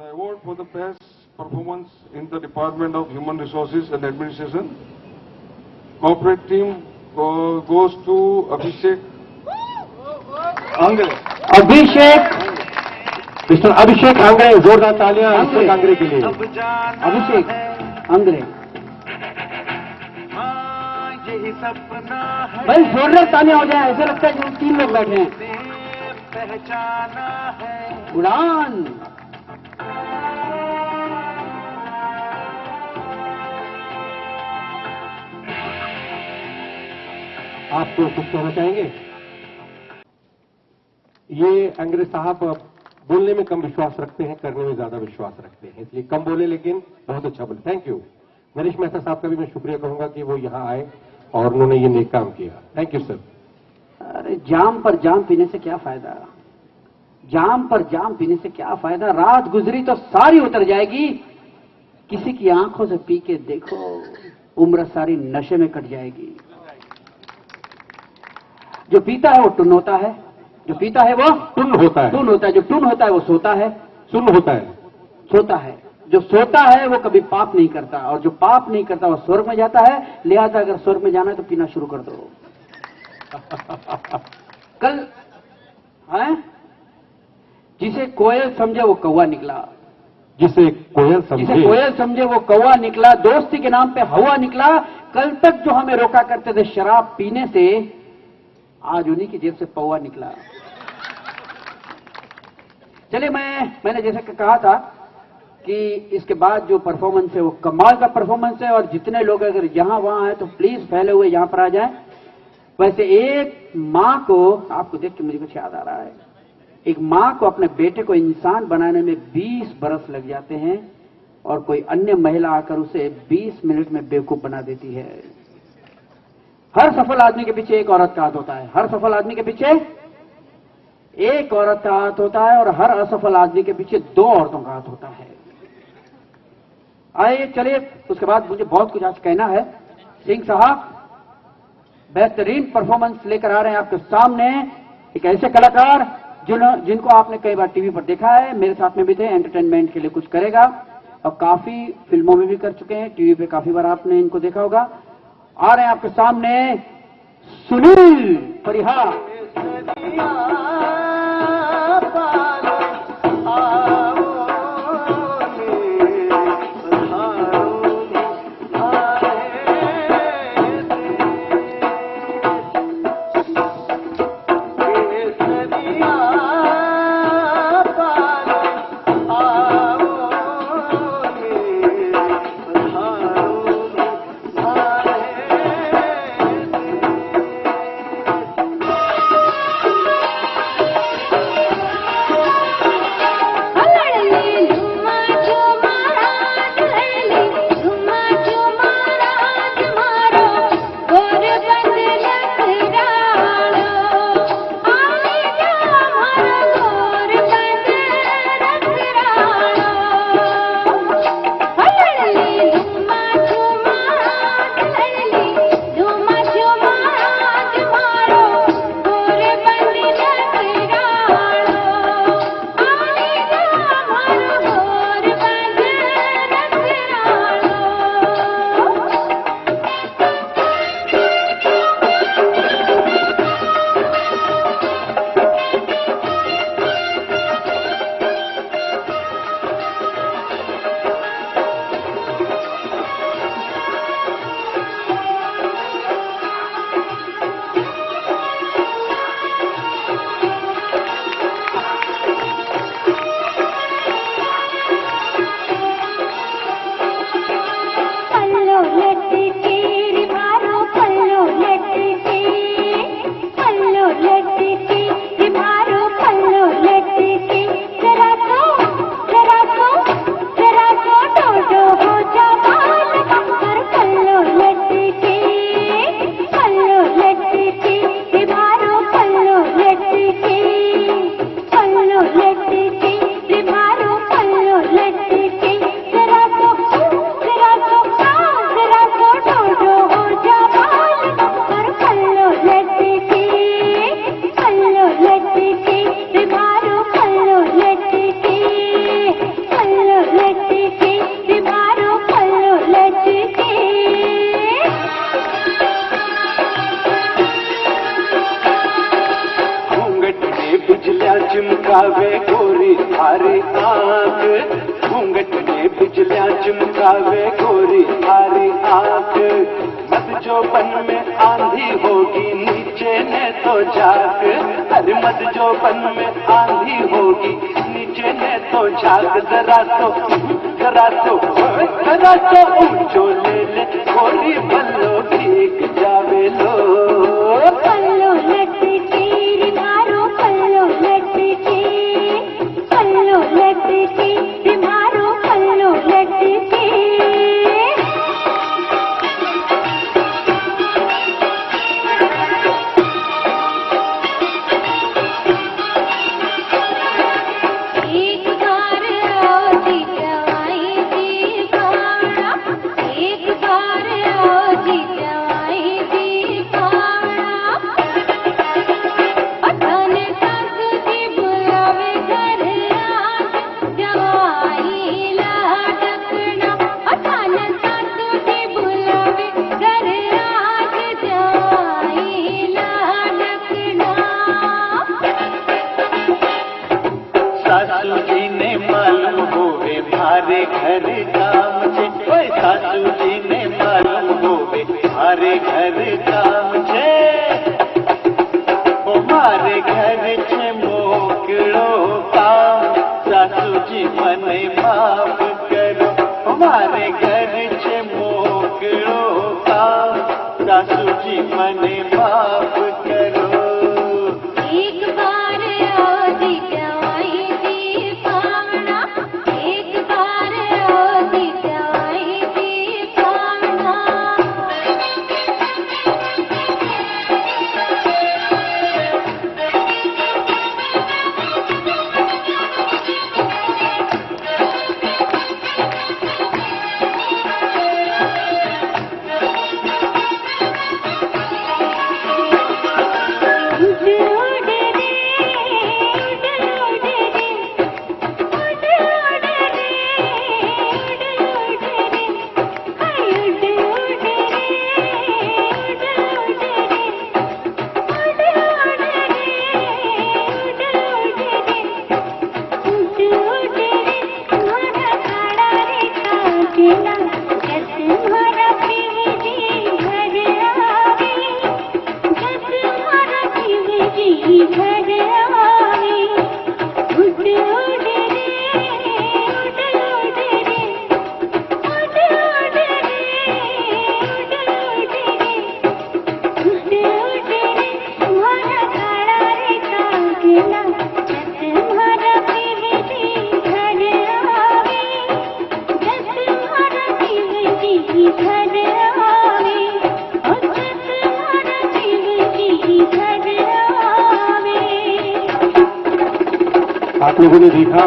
The award for the best performance in the Department of Human Resources and Administration corporate team goes to Abhishek Angre. Mister Abhishek Angre, जोरदार तालियां अभिषेक आंग्रे के लिए। अभिषेक आंग्रे, भाई जोरदार तालियां हो जाए, ऐसा लगता है कि 3 लोग बैठे हैं। उड़ान। आप तो कुछ कहना चाहेंगे? ये अंग्रेज साहब बोलने में कम विश्वास रखते हैं, करने में ज्यादा विश्वास रखते हैं, इसलिए कम बोले लेकिन बहुत अच्छा बोले। Thank you. नरेश मेहता साहब का भी मैं शुक्रिया कहूंगा कि वो यहाँ आए और उन्होंने ये नेक काम किया। Thank you sir. अरे जाम पर जाम पीने से क्या फायदा, जाम पर जाम पीने से क्या फायदा, रात गुजरी तो सारी उतर जाएगी। किसी की आंखों से पी के देखो, उम्र सारी नशे में कट जाएगी। जो पीता है वो टुन होता है, जो पीता है वो टुन होता है, टुन होता है, जो टुन होता है वो सोता है, सुन होता है, सोता है। जो सोता है वो कभी पाप नहीं करता, और जो पाप नहीं करता वो स्वर्ग में जाता है। लिहाजा अगर स्वर्ग में जाना है तो पीना शुरू कर दो। कल है जिसे कोयल समझे वो कौवा निकला, जिसे कोयल समझे वो कौवा निकला, दोस्ती के नाम पे हवा निकला। कल तक जो हमें रोका करते थे शराब पीने से, आज उन्हीं की जेब से पौवा निकला। चलिए, मैंने जैसे कहा था कि इसके बाद जो परफॉर्मेंस है वो कमाल का परफॉर्मेंस है, और जितने लोग अगर यहां वहां हैं तो प्लीज फैले हुए यहां पर आ जाएं। वैसे एक मां को, आपको देख के मुझे कुछ याद आ रहा है, एक मां को अपने बेटे को इंसान बनाने में 20 बरस लग जाते हैं, और कोई अन्य महिला आकर उसे 20 मिनट में बेवकूफ बना देती है। हर सफल आदमी के पीछे एक औरत का हाथ होता है, हर सफल आदमी के पीछे एक औरत का हाथ होता है, और हर असफल आदमी के पीछे 2 औरतों का हाथ होता है। आइए चलिए, उसके बाद मुझे बहुत कुछ आज कहना है। सिंह साहब बेहतरीन परफॉर्मेंस लेकर आ रहे हैं आपके सामने। एक ऐसे कलाकार जिनको आपने कई बार टीवी पर देखा है, मेरे साथ में भी थे, एंटरटेनमेंट के लिए कुछ करेगा, और काफी फिल्मों में भी कर चुके हैं, टीवी पे काफी बार आपने इनको देखा होगा। आ रहे हैं आपके सामने सुनील परिहार। चमकावे गोरी थारी आंख, मत जो बन में आंधी होगी नीचे ने तो झाक, अरे मत जो बन में आंधी होगी नीचे ने तो झाक, जरा तो ऊंचो ले ले गोरी बल्लो ठीक जावे लो। पल्लो लटके मारो पल्लो लटके, पल्लो लटके मारो पल्लो लटके। एक बार आओ जी जवाई जी काड़ा, एक बार आओ जी जवाई जी काड़ा। अठान तक जी बुलावे घर आज जवाई लाडकना, अठान तक जी बुलावे घर आज जवाई लाडकना। सासू जी ने मालूम होवे मारे घर काम छे, ओए सासू जी ने मालूम होवे मारे घर काम छे, ओ मारे घर छे मोकळो काम, सासू जी मने माफ करो, ओ मारे घर छे मोकळो काम, सासू जी मने माफ करो। एक बार आओ जी जवाई जी काड़ा, एक बार आओ जी जवाई जी काड़ा। आप लोगों ने देखा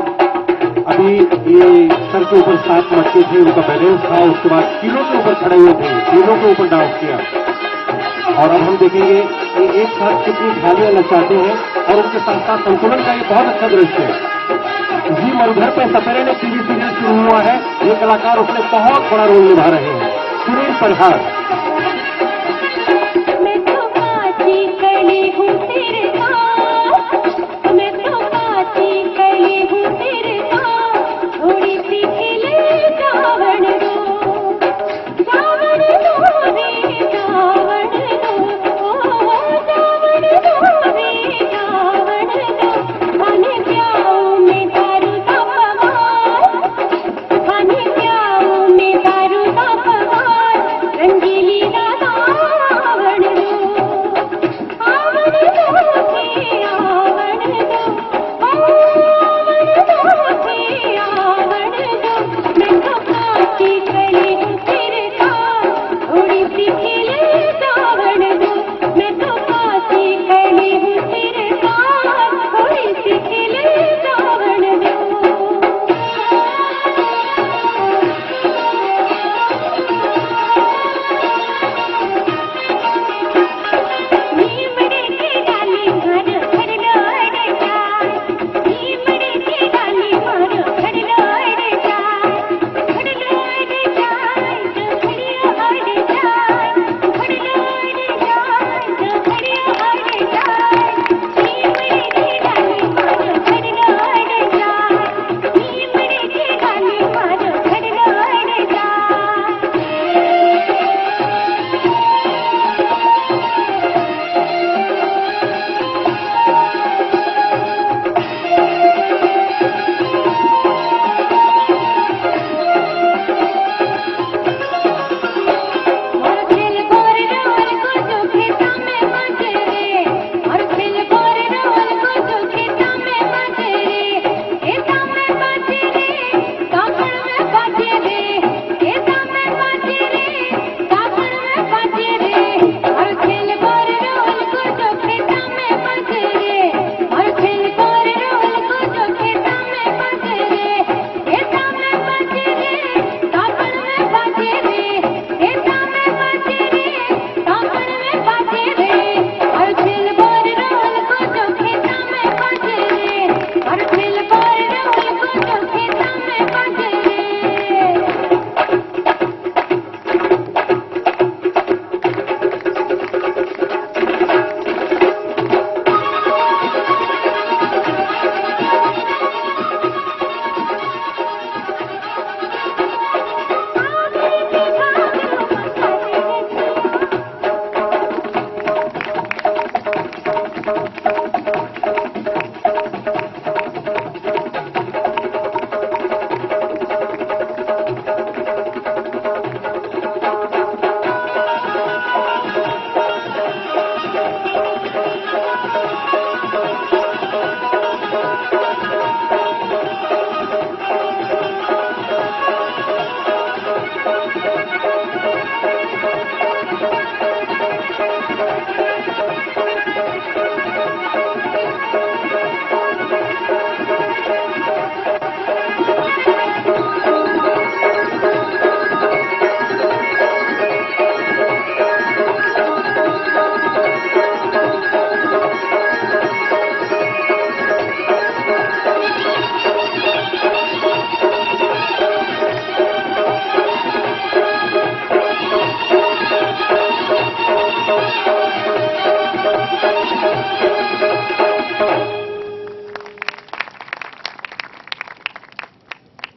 अभी ये सर के ऊपर 7 मटके थे, उनका बैलेंस था, उसके बाद कीलों के ऊपर खड़े हुए थे, कीलों के ऊपर डांस किया। और अब हम देखेंगे कि एक साथ कितनी थालियां नचाते हैं और उनके साथ साथ संतुलन का ये बहुत अच्छा दृश्य है। जी मरुधर पे सपेरे ने सीधी सीधी शुरू हुआ है, ये कलाकार उसमें बहुत बड़ा रोल निभा रहे हैं। सुनील प्रहार। मैं तो बाती कली हूँ तेरे पास, मैं तो बाती कली हूँ तेरे पास, थोड़ी सी खिले जावण दो, जावण दो रे जावण दो, ओ जावण दो रे जावण दो। खाने प्याऊ में दारू का पवार, खाने प्याऊ में दारू का पवार, रंगीला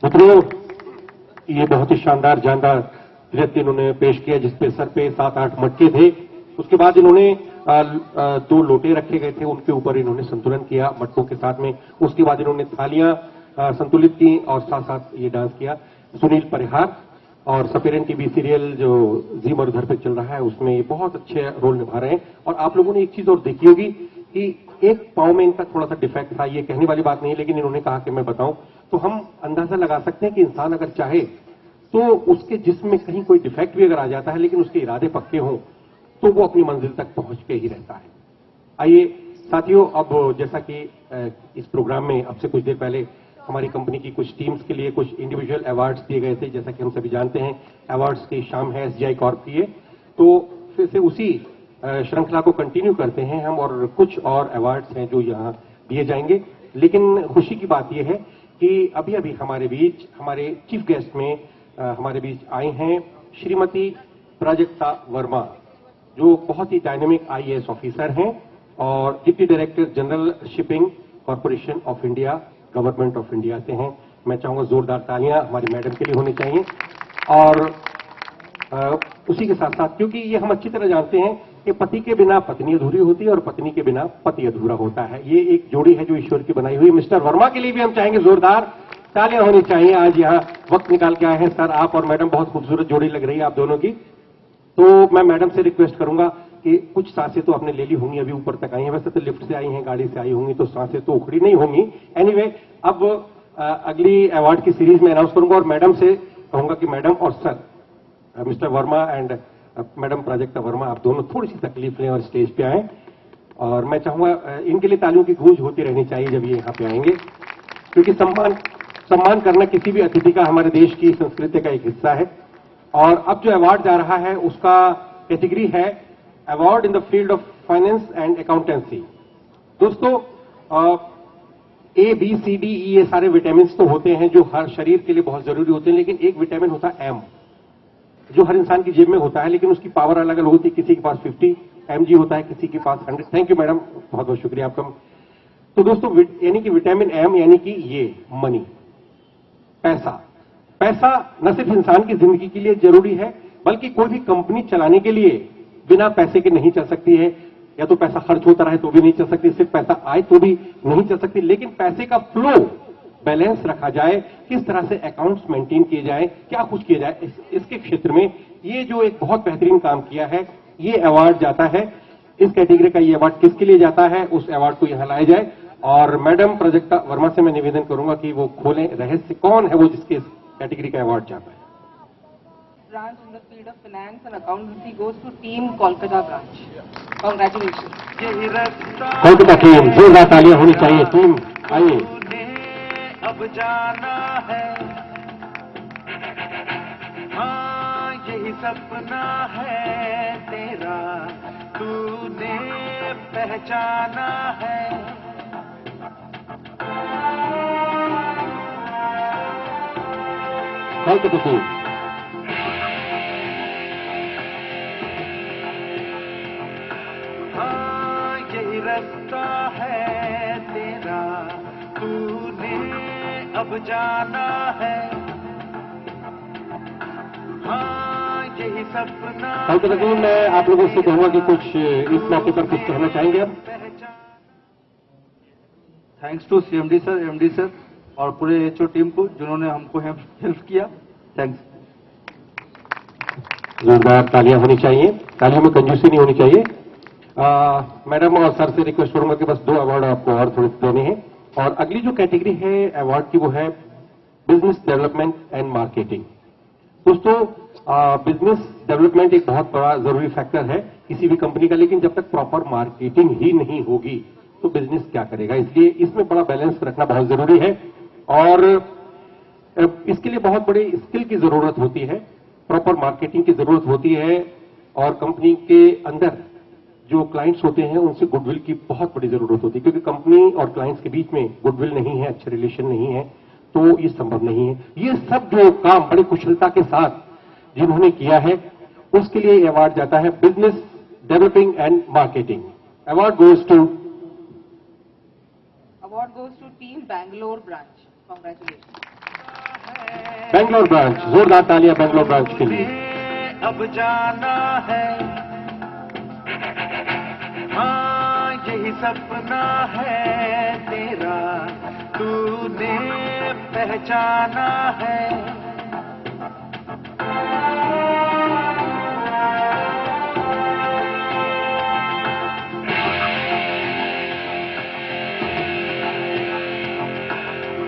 मित्रों, ये बहुत ही शानदार जानदार नृत्य इन्होंने पेश किया, जिसपे सर पे 7-8 मटके थे। उसके बाद इन्होंने 2 लोटे रखे गए थे, उनके ऊपर इन्होंने संतुलन किया मटकों के साथ में। उसके बाद इन्होंने थालियां संतुलित की और साथ साथ ये डांस किया। सुनील परिहार और सपेरन टीवी सीरियल जो जी मरुधर पे चल रहा है, उसमें ये बहुत अच्छे रोल निभा रहे हैं। और आप लोगों ने एक चीज और देखी होगी कि एक पांव में इनका थोड़ा सा डिफेक्ट था। ये कहने वाली बात नहीं है, लेकिन इन्होंने कहा कि मैं बताऊं, तो हम अंदाजा लगा सकते हैं कि इंसान अगर चाहे तो उसके जिस्म में कहीं कोई डिफेक्ट भी अगर आ जाता है, लेकिन उसके इरादे पक्के हों तो वो अपनी मंजिल तक पहुंच के ही रहता है। आइए साथियों, अब जैसा कि इस प्रोग्राम में अब से कुछ देर पहले हमारी कंपनी की कुछ टीम्स के लिए कुछ इंडिविजुअल अवार्ड्स दिए गए थे। जैसा कि हम सभी जानते हैं, अवार्ड्स की शाम है एसजीआई कॉर्प की है, तो फिर से उसी श्रृंखला को कंटिन्यू करते हैं हम, और कुछ और अवार्ड्स हैं जो यहाँ दिए जाएंगे। लेकिन खुशी की बात यह है कि अभी अभी हमारे बीच हमारे चीफ गेस्ट में हमारे बीच आई हैं श्रीमती प्राजक्ता वर्मा, जो बहुत ही डायनेमिक आईएएस ऑफिसर हैं और deputy director general shipping corporation of India, government of India से हैं। मैं चाहूंगा जोरदार तालियां हमारी मैडम के लिए होनी चाहिए। और उसी के साथ साथ, क्योंकि ये हम अच्छी तरह जानते हैं कि पति के बिना पत्नी अधूरी होती है और पत्नी के बिना पति अधूरा होता है। ये एक जोड़ी है जो ईश्वर की बनाई हुई। मिस्टर वर्मा के लिए भी हम चाहेंगे जोरदार तालियां होनी चाहिए। आज यहाँ वक्त निकाल के आए हैं सर, आप और मैडम, बहुत खूबसूरत जोड़ी लग रही है आप दोनों की। तो मैं मैडम से रिक्वेस्ट करूंगा कि कुछ सांसें तो आपने ले ली होंगी, अभी ऊपर तक आई हैं। वैसे तो लिफ्ट से आई हैं, गाड़ी से आई होंगी, तो सांसें तो उखड़ी नहीं होंगी। एनीवे, अब अगली अवार्ड की सीरीज में अनाउंस करूंगा और मैडम से कहूंगा कि मैडम और sir, mister Verma and madam Prajakta Verma, आप दोनों थोड़ी सी तकलीफ लें और स्टेज पे आए। और मैं चाहूंगा इनके लिए तालियों की गूंज होती रहनी चाहिए जब ये यहाँ पे आएंगे, क्योंकि सम्मान करना किसी भी अतिथि का हमारे देश की संस्कृति का एक हिस्सा है। और अब जो अवार्ड जा रहा है उसका कैटेगरी है award in the field of finance and accountancy. दोस्तों, A B C D E ये सारे विटामिन तो होते हैं जो हर शरीर के लिए बहुत जरूरी होते हैं, लेकिन एक विटामिन होता है एम, जो हर इंसान की जेब में होता है, लेकिन उसकी पावर अलग अलग होती है। किसी के पास 50 mg होता है, किसी के पास 100। थैंक यू मैडम, बहुत बहुत शुक्रिया आपका। तो दोस्तों, यानी कि विटामिन एम, यानी कि ये मनी, पैसा न सिर्फ इंसान की जिंदगी के लिए जरूरी है, बल्कि कोई भी कंपनी चलाने के लिए बिना पैसे के नहीं चल सकती है। या तो पैसा खर्च होता रहे तो भी नहीं चल सकती, सिर्फ पैसा आए तो भी नहीं चल सकती। लेकिन पैसे का फ्लो बैलेंस रखा जाए, किस तरह से अकाउंट्स मेंटेन किए जाए, क्या कुछ किया जाए, इसके क्षेत्र में ये जो एक बहुत बेहतरीन काम किया है, ये अवार्ड जाता है। इस कैटेगरी का ये अवार्ड किसके लिए जाता है, उस अवार्ड को यहां लाया जाए। और मैडम प्राजक्ता वर्मा से मैं निवेदन करूंगा कि वो खोलें रहस्य, कौन है वो जिसके कैटेगरी का अवार्ड जाता है। Branch in the field of finance and accountancy goes to Team Kolkata branch. Congratulations. Kolkata team, जोरदार तालियां होनी चाहिए। टीम आइए। अब जाना है, हाँ यही सपना है तेरा, तूने पहचाना है। कोलकाता टीम, हाँ यही रास्ता है तेरा, तूने अब जाना है, हाँ यही सपना। कोलकाता टीम, मैं आप लोगों से कहूंगा कि कुछ इस मौके पर कुछ कहना चाहेंगे आप? Thanks to CMD sir, MD sir और पूरे एचओ टीम को जिन्होंने हमको हेल्प किया। थैंक्स। जोरदार तालियां होनी चाहिए, तालियों में कंजूसी नहीं होनी चाहिए। मैडम और सर से रिक्वेस्ट करूंगा कि बस 2 अवार्ड आपको और थोड़े देने हैं। और अगली जो कैटेगरी है अवार्ड की, वो है बिजनेस डेवलपमेंट एंड मार्केटिंग। दोस्तों, बिजनेस डेवलपमेंट एक बहुत बड़ा जरूरी फैक्टर है किसी भी कंपनी का, लेकिन जब तक प्रॉपर मार्केटिंग ही नहीं होगी तो बिजनेस क्या करेगा। इसलिए इसमें बड़ा बैलेंस रखना बहुत जरूरी है और इसके लिए बहुत बड़ी स्किल की जरूरत होती है, प्रॉपर मार्केटिंग की जरूरत होती है। और कंपनी के अंदर जो क्लाइंट्स होते हैं उनसे गुडविल की बहुत बड़ी जरूरत होती है, क्योंकि कंपनी और क्लाइंट्स के बीच में गुडविल नहीं है, अच्छे रिलेशन नहीं है, तो ये संभव नहीं है। ये सब जो काम बड़ी कुशलता के साथ जिन्होंने किया है, उसके लिए अवार्ड जाता है business developing and marketing. Award goes to Award goes to Team Bangalore branch. Congratulations. Bangalore branch, जोरदार तालियां बेंगलोर ब्रांच के लिए। अब जाना है, हाँ यही सपना है तेरा, तूने पहचाना है।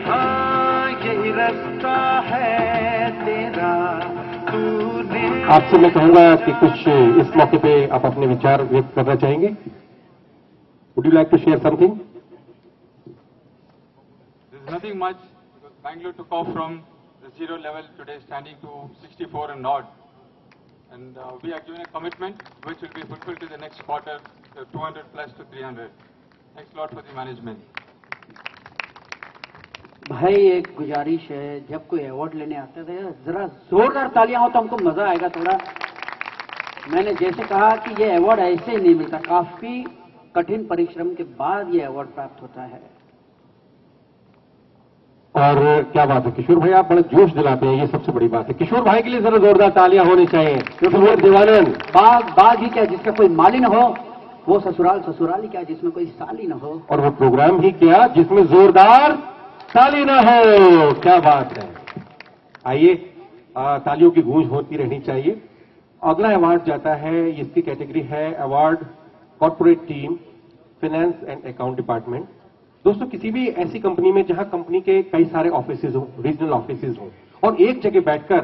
हाँ यही रास्ता है तेरा, तूने। आपसे मैं कहूंगा कि कुछ इस मौके पे आप अपने विचार व्यक्त करना चाहेंगे। Would you like to share something? There's nothing much because Bangalore took off from the 0 level today, standing to 64 and odd. And we are giving a commitment which will be fulfilled to the next quarter, 200 plus to 300. Thanks a lot for the management. भाई एक गुजारिश है, जब कोई award लेने आते थे जरा जोरदार तालियां हो तो हमको मजा आएगा थोड़ा। मैंने जैसे कहा कि ये अवार्ड ऐसे ही नहीं मिलता, काफी कठिन परिश्रम के बाद ये अवार्ड प्राप्त होता है। और क्या बात है किशोर भाई, आप बड़े जोश दिलाते हैं, ये सबसे बड़ी बात है। किशोर भाई के लिए जरा जोरदार तालियां होनी चाहिए। देवानंद, बाग ही क्या जिसका कोई माली न हो, वो ससुराल ससुराल ही क्या जिसमें कोई साली न हो, और वो प्रोग्राम ही क्या जिसमें जोरदार ताली ना हो। क्या बात है। आइए, तालियों की गूंज होती रहनी चाहिए। अगला अवार्ड जाता है, इसकी कैटेगरी है award corporate team finance and account department. दोस्तों, किसी भी ऐसी कंपनी में जहां कंपनी के कई सारे ऑफिसेज हो, रीजनल ऑफिसेज हो, और एक जगह बैठकर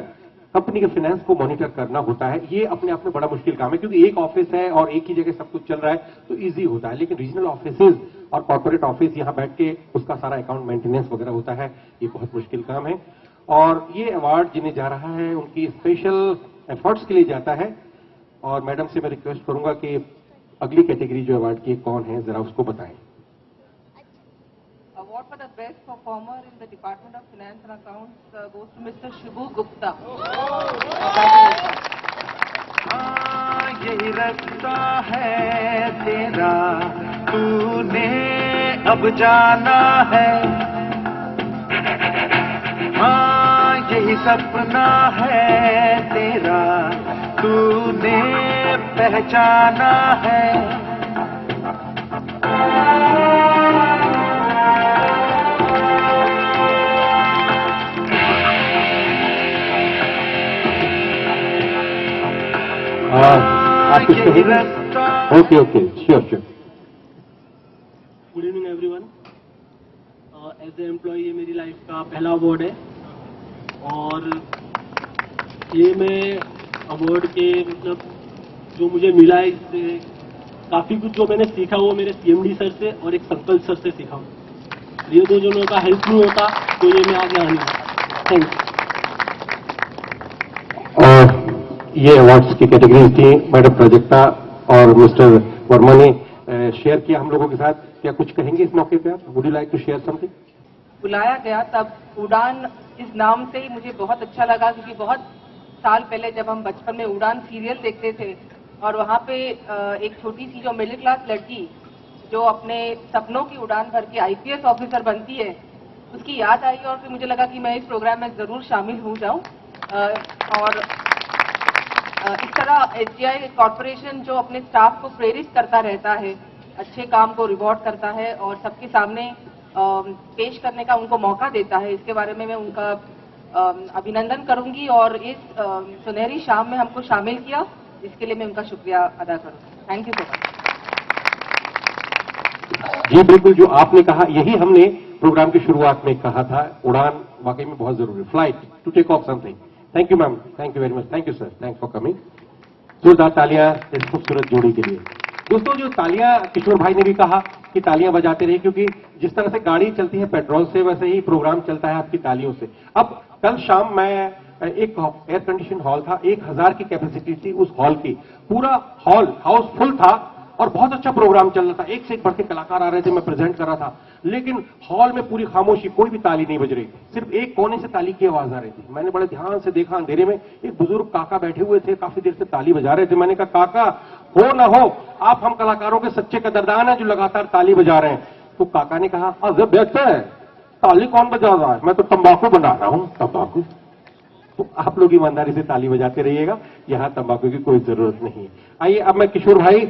कंपनी के फाइनेंस को मॉनिटर करना होता है, ये अपने आप में बड़ा मुश्किल काम है, क्योंकि एक ऑफिस है और एक ही जगह सब कुछ चल रहा है तो इजी होता है। लेकिन रीजनल ऑफिसेज और कॉर्पोरेट ऑफिस यहां बैठ के उसका सारा अकाउंट मेंटेनेंस वगैरह होता है, ये बहुत मुश्किल काम है। और ये अवार्ड जिन्हें जा रहा है उनकी स्पेशल एफर्ट्स के लिए जाता है। और मैडम से मैं रिक्वेस्ट करूंगा कि अगली कैटेगरी जो अवार्ड की कौन है जरा उसको बताएं। Award for the best performer in the Department of Finance and Accounts goes to Mr. Shubhu Gupta. हाँ यही रास्ता है तेरा, तूने अब जाना है, हाँ यही सपना है तेरा, तूने पहचाना है। आप कुछ कहेंगे? Okay okay, sure sure. Good evening everyone. As a employee ये मेरी लाइफ का पहला अवार्ड है, और ये मैं अवार्ड के मतलब जो मुझे मिला है इससे काफ़ी कुछ जो मैंने सीखा वो मेरे सीएमडी सर से और एक संकल्प सर से सीखा। ये दो जनों का हेल्प नहीं होता तो ये मैं आगे आ नहीं सकता। थैंक्स। ये अवार्ड्स की कैटेगरीज थी, मैडम प्राजक्ता और मिस्टर वर्मा ने शेयर किया हम लोगों के साथ। क्या कुछ कहेंगे इस मौके पे आप? Would you like to share something? बुलाया गया तब उड़ान इस नाम से ही मुझे बहुत अच्छा लगा, क्योंकि बहुत साल पहले जब हम बचपन में उड़ान सीरियल देखते थे और वहाँ पे एक छोटी सी जो मिडिल क्लास लड़की जो अपने सपनों की उड़ान भर के आईपीएस ऑफिसर बनती है, उसकी याद आई और फिर मुझे लगा कि मैं इस प्रोग्राम में जरूर शामिल हो जाऊं। और इस तरह एसबीआई कॉर्पोरेशन जो अपने स्टाफ को प्रेरित करता रहता है, अच्छे काम को रिवॉर्ड करता है और सबके सामने पेश करने का उनको मौका देता है, इसके बारे में मैं उनका अभिनंदन करूंगी और इस सुनहरी शाम में हमको शामिल किया, इसके लिए मैं उनका शुक्रिया अदा करूंगी। Thank you so much. जी बिल्कुल, जो आपने कहा यही हमने प्रोग्राम की शुरुआत में कहा था। उड़ान वाकई में बहुत जरूरी, flight to take off something. Thank you ma'am, thank you very much, thank you sir, thanks for coming. जोरदार तालियां इस खूबसूरत जोड़ी के लिए। दोस्तों, जो तालियां किशोर भाई ने भी कहा कि तालियां बजाते रहिए, क्योंकि जिस तरह से गाड़ी चलती है पेट्रोल से, वैसे ही प्रोग्राम चलता है आपकी तालियों से। अब कल शाम मैं एक एयर कंडीशन हॉल था, 1000 की कैपेसिटी थी उस हॉल की, पूरा हॉल हाउसफुल था और बहुत अच्छा प्रोग्राम चल रहा था, एक से एक बढ़ के कलाकार आ रहे थे, मैं प्रेजेंट कर रहा था, लेकिन हॉल में पूरी खामोशी, कोई भी ताली नहीं बज रही, सिर्फ एक कोने से ताली की आवाज आ रही थी। मैंने बड़े ध्यान से देखा, अंधेरे में एक बुजुर्ग काका बैठे हुए थे, काफी देर से ताली बजा रहे थे। मैंने कहा काका, हो ना हो आप हम कलाकारों के सच्चे कदरदान है जो लगातार ताली बजा रहे हैं। तो काका ने कहा अजब बैठता है, ताली कौन बजा रहा है? मैं तो तंबाकू बना रहा हूं। तंबाकू? तो आप लोग ईमानदारी से ताली बजाते रहिएगा, यहां तंबाकू की कोई जरूरत नहीं है। आइए अब मैं किशोर भाई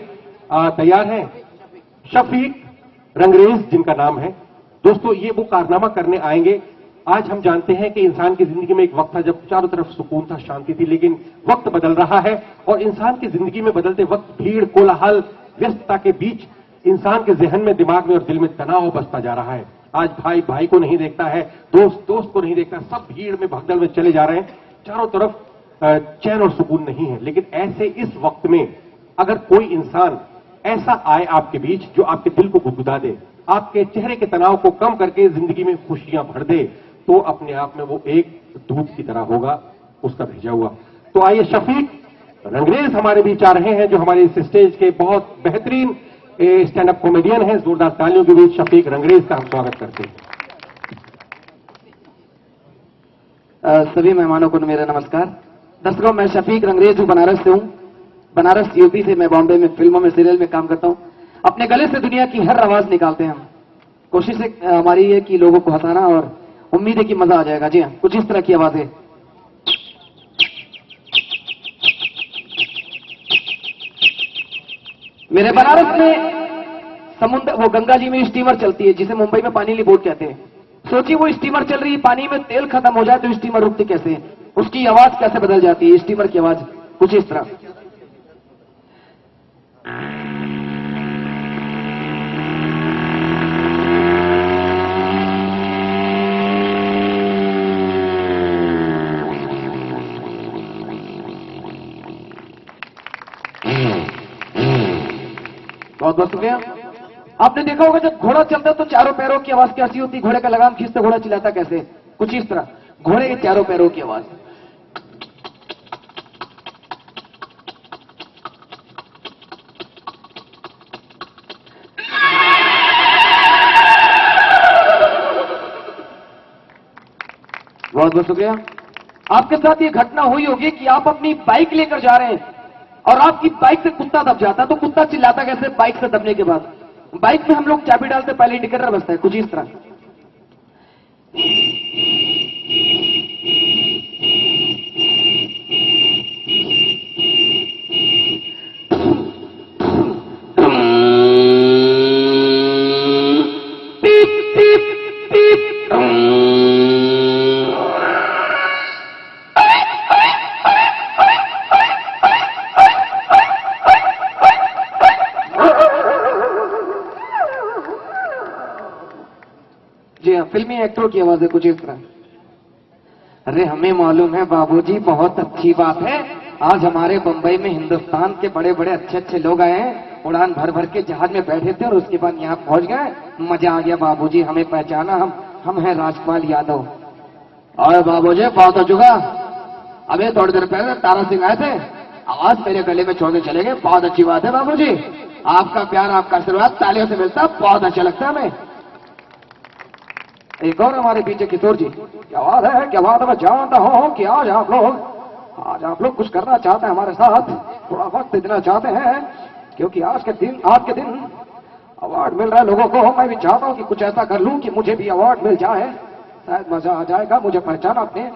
तैयार हैं, शफीक रंगरेज जिनका नाम है। दोस्तों ये वो कारनामा करने आएंगे। आज हम जानते हैं कि इंसान की जिंदगी में एक वक्त था जब चारों तरफ सुकून था, शांति थी, लेकिन वक्त बदल रहा है और इंसान की जिंदगी में बदलते वक्त भीड़, कोलाहल, व्यस्तता के बीच इंसान के जहन में, दिमाग में और दिल में तनाव बसता जा रहा है। आज भाई भाई को नहीं देखता है, दोस्त दोस्त को नहीं देखता, सब भीड़ में भगदड़ में चले जा रहे हैं, चारों तरफ चैन और सुकून नहीं है। लेकिन ऐसे इस वक्त में अगर कोई इंसान ऐसा आए आपके बीच जो आपके दिल को गुदगुदा दे, आपके चेहरे के तनाव को कम करके जिंदगी में खुशियां भर दे, तो अपने आप में वो एक दूत की तरह होगा, उसका भेजा हुआ। तो आइए शफीक रंगरेज हमारे बीच आ रहे हैं, जो हमारे इस स्टेज के बहुत बेहतरीन स्टैंड अप कॉमेडियन हैं। जोरदार तालियों के बीच शफीक रंगरेज का हम स्वागत करते हैं। सभी मेहमानों को मेरा नमस्कार। दर्शकों, मैं शफीक रंगरेज हूं, बनारस से हूं। बनारस यूपी से मैं बॉम्बे में फिल्मों में, सीरियल में काम करता हूं। अपने गले से दुनिया की हर आवाज निकालते हैं हम। कोशिश हमारी है कि लोगों को हंसाना, और उम्मीद है कि मजा आ जाएगा। जी हाँ, कुछ इस तरह की आवाजें। मेरे बनारस में समुद्र, वो गंगा जी में स्टीमर चलती है जिसे मुंबई में पानी बोट कहते हैं। सोचिए वो स्टीमर चल रही है, पानी में तेल खत्म हो जाए तो स्टीमर रुकती कैसे है, उसकी आवाज कैसे बदल जाती है। स्टीमर की आवाज कुछ इस तरह। बहुत बहुत शुक्रिया। आपने देखा होगा जब घोड़ा चलता है तो चारों पैरों की आवाज कैसी होती है, घोड़े का लगाम खींचते घोड़ा चिल्लाता कैसे, कुछ इस तरह। घोड़े के चारों पैरों की आवाज। बहुत बहुत शुक्रिया। आपके साथ ये घटना हुई होगी कि आप अपनी बाइक लेकर जा रहे हैं और आपकी बाइक से कुत्ता दब जाता है, तो कुत्ता चिल्लाता कैसे बाइक से दबने के बाद। बाइक में हम लोग चाबी डालते, पहले इंडिकेटर बजता है, कुछ इस तरह। फिल्मी एक्टरों की आवाज है कुछ इस तरह। अरे हमें मालूम है बाबूजी, बहुत अच्छी बात है। आज हमारे बंबई में हिंदुस्तान के बड़े बड़े अच्छे अच्छे लोग आए हैं, उड़ान भर भर के जहाज में बैठे थे और उसके बाद यहाँ पहुंच गए। मजा आ गया बाबूजी, हमें पहचाना, हम हैं राजपाल यादव। और बाबूजी बहुत हो चुका, अबे थोड़ी देर पहले तारा सिंह आए थे, आवाज मेरे गले में छोड़ के चले गए। बहुत अच्छी बात है बाबूजी, आपका प्यार, आपका आशीर्वाद तालियों से मिलता, बहुत अच्छा लगता है हमें। एक और हमारे पीछे किशोर जी, क्या बात है, क्या बात है। मैं जानता हूं कि आज आप लोग कुछ करना चाहते हैं हमारे साथ, थोड़ा वक्त देना चाहते हैं, क्योंकि आज के दिन अवार्ड मिल रहा है लोगों को। मैं भी चाहता हूं कि कुछ ऐसा कर लूं कि मुझे भी अवार्ड मिल जाए, शायद मजा आ जाएगा। मुझे पहचाना आपने।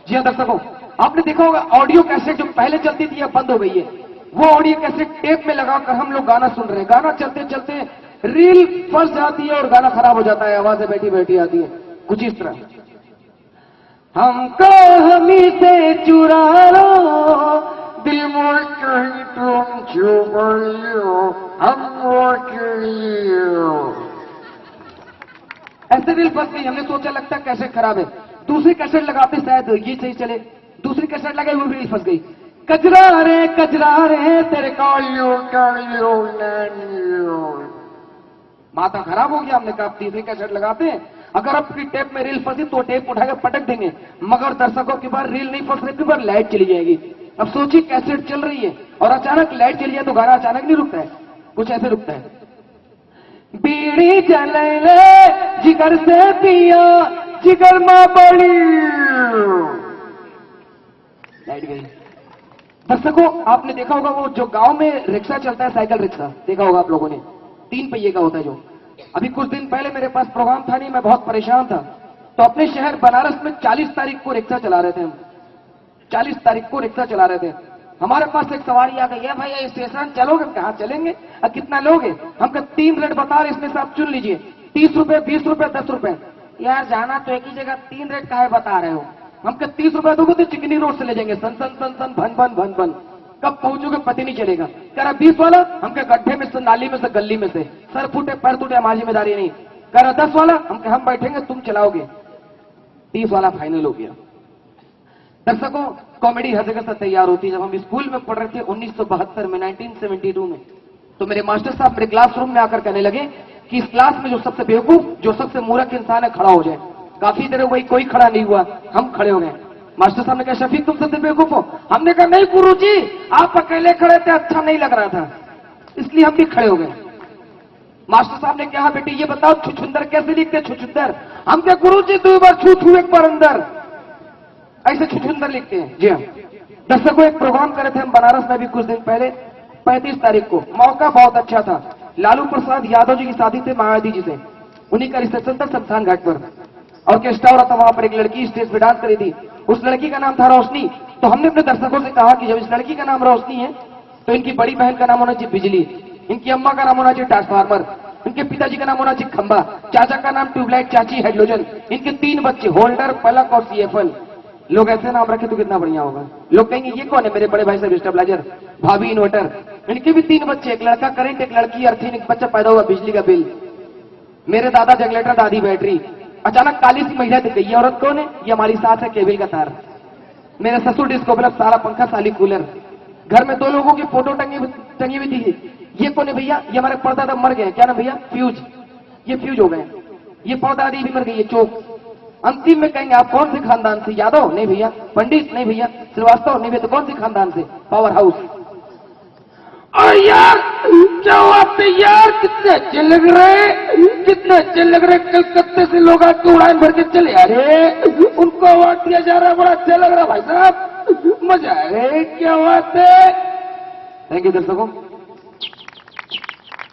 जी हाँ दर्शकों, आपने देखा होगा ऑडियो कैसेट जो पहले चलती थी अब बंद हो गई है। वो ऑडियो कैसेट टेप में लगाकर हम लोग गाना सुन रहे हैं। गाना चलते चलते रील फंस जाती है और गाना खराब हो जाता है, आवाजें बैठी बैठी आती है, कुछ इस तरह। हमको हमी से चुरा लो, दिल मोड़ कहीं तुम चुप लो, हमको ऐसे रील फंस गई। हमने सोचा लगता है कैसेट खराब है, दूसरी कैसेट लगाते शायद ये सही चले, दूसरी कैसेट लगाई वो भी रील फंस गई। कजरा रे तेरे कालियो कालियो नानियो, माथा खराब हो गया। हमने कहा तीसरी कैसेट लगाते हैं, अगर आपकी टेप में रील फंसी तो टेप उठाकर पटक देंगे, मगर दर्शकों के बाद रील नहीं फंस रही, के बाद लाइट चली जाएगी। अब सोचिए कैसेट चल रही है और अचानक लाइट चली जाए तो गाना अचानक नहीं रुकता है, कुछ ऐसे रुकता है। बीड़ी चले ले जिगर से पिया, जिगर मां बड़ी, लाइट गई। दर्शकों आपने देखा होगा वो जो गांव में रिक्शा चलता है, साइकिल रिक्शा, देखा होगा आप लोगों ने, 3 पहिए का होता है जो। अभी कुछ दिन पहले मेरे पास प्रोग्राम था नहीं, मैं बहुत परेशान था, तो अपने शहर बनारस में 40 तारीख को रिक्शा चला रहे थे हम। 40 तारीख को रिक्शा चला रहे थे। हमारे पास एक सवारी आ गई है, भैया ये स्टेशन चलोगे? कहाँ चलेंगे? कितना लोगे? हम कहा 3 रेट बता रहे, इसमें से आप चुन लीजिए, 30 रुपए, 20 रुपए, 10 रुपए। यार जाना तो एक ही जगह, 3 रेट काहे बता रहे हो? हम कहा 30 रुपए दोगे तो चिकनी रोड से ले जाएंगे, सन सन सन सन भन भन भन भन, कब पहुंचोगे पता नहीं चलेगा। कह रहा 20 वाला, हम कहा गड्ढे में से, नाली में से, गली में से, सर फूटे पैर टूटे हमारी जिम्मेदारी नहीं। कह रहा 10 वाला, हम कहा हम बैठेंगे तुम चलाओगे। 30 वाला फाइनल हो गया। दर्शकों, कॉमेडी हर जगह से तैयार होती है। जब हम स्कूल में पढ़ रहे थे 1972 में, 1972 में, तो मेरे मास्टर साहब मेरे क्लासरूम में आकर कहने लगे कि इस क्लास में जो सबसे बेवकूफ, जो सबसे मूर्ख इंसान है, खड़ा हो जाए। काफी देर वही कोई खड़ा नहीं हुआ, हम खड़े हो गए। मास्टर साहब ने कहा शफीक तुम सबसे बेवकूफ हो। हमने कहा नहीं गुरुजी, आप अकेले खड़े थे, अच्छा नहीं लग रहा था, इसलिए हम भी खड़े हो गए। मास्टर साहब ने कहा बेटी ये बताओ छुछुंदर कैसे लिखते? छुछुंदर। हम क्या गुरुजी 2 बार छू छू 1 बार अंदर, ऐसे छुछुंदर लिखते हैं। जी हाँ दर्शकों, एक प्रोग्राम करे थे हम बनारस में भी कुछ दिन पहले, 35 तारीख को। मौका बहुत अच्छा था, लालू प्रसाद यादव जी की शादी थी मायावती जी से, उन्हीं का रिसेप्शन था शमशान घाट पर। ऑर्केस्ट्रा हो रहा था, वहां पर एक लड़की स्टेज पे डांस करी थी, उस लड़की का नाम था रोशनी। तो हमने अपने दर्शकों से कहा कि जब इस लड़की का नाम रोशनी है तो इनकी बड़ी बहन का नाम होना चाहिए बिजली, इनकी अम्मा का नाम होना चाहिए ट्रांसफार्मर, इनके पिताजी का नाम होना चाहिए खंबा, चाचा का नाम ट्यूबलाइट, चाची हाइड्रोजन, इनके 3 बच्चे होल्डर, पलक और सीएफएल। लोग ऐसे नाम रखे तो कितना बढ़िया होगा। लोग कहेंगे ये कौन है? मेरे बड़े भाई साहब स्टेबलाइजर, भाभी इन्वर्टर। इनके भी 3 बच्चे, एक लड़का करंट, एक लड़की अर्थिंग, एक बच्चा पैदा हुआ बिजली का बिल। मेरे दादा जनरेटर, दादी बैटरी। अचानक काली सी महिला दिख गई, ये औरत कौन है? ये हमारी सास है, केबल का तार। मेरे ससुर डिस्को बल्ब, सारा पंखा, साली कूलर। घर में 2 लोगों की फोटो टंगी हुई थी, ये कौन है भैया? ये हमारे परदादा मर गए, क्या नाम भैया? फ्यूज, ये फ्यूज हो गए। ये परदादी भी मर गई है, चौक। अंतिम में कहेंगे आप कौन से खानदान से? यादव? नहीं भैया। पंडित? नहीं भैया। श्रीवास्तव? नहीं भैया। तो कौन से खानदान से? Power house. और यार क्या बात है यार, कितने अच्छे लग रहे, कितने अच्छे लग रहे। कलकत्ते से लोग आके उड़ान भर के चले आ रहे, उनको अवार्ड दिया जा रहा है, बड़ा अच्छा लग रहा है भाई साहब, मजा आ रहा, क्या बात है। थैंक यू दर्शकों।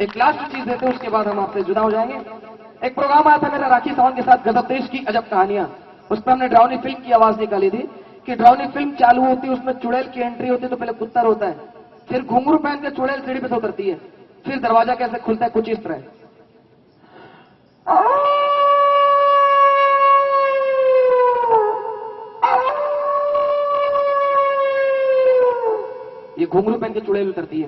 एक लास्ट चीज देते हैं, उसके बाद हम आपसे जुदा हो जाएंगे। एक प्रोग्राम आया था मेरा राखी सावंत के साथ, गजब देश की अजब कहानियां। उस पर हमने ड्राउनी फिल्म की आवाज निकाली थी कि ड्राउनी फिल्म चालू होती है, उसमें चुड़ैल की एंट्री होती है तो पहले कुत्ता रोता है, फिर घुंघरू पहन के चुड़ैल सीढ़ी पे से उतरती है, फिर दरवाजा कैसे खुलता है कुछ इस तरह। ये घुंघरू पहन के चुड़ैल उतरती है।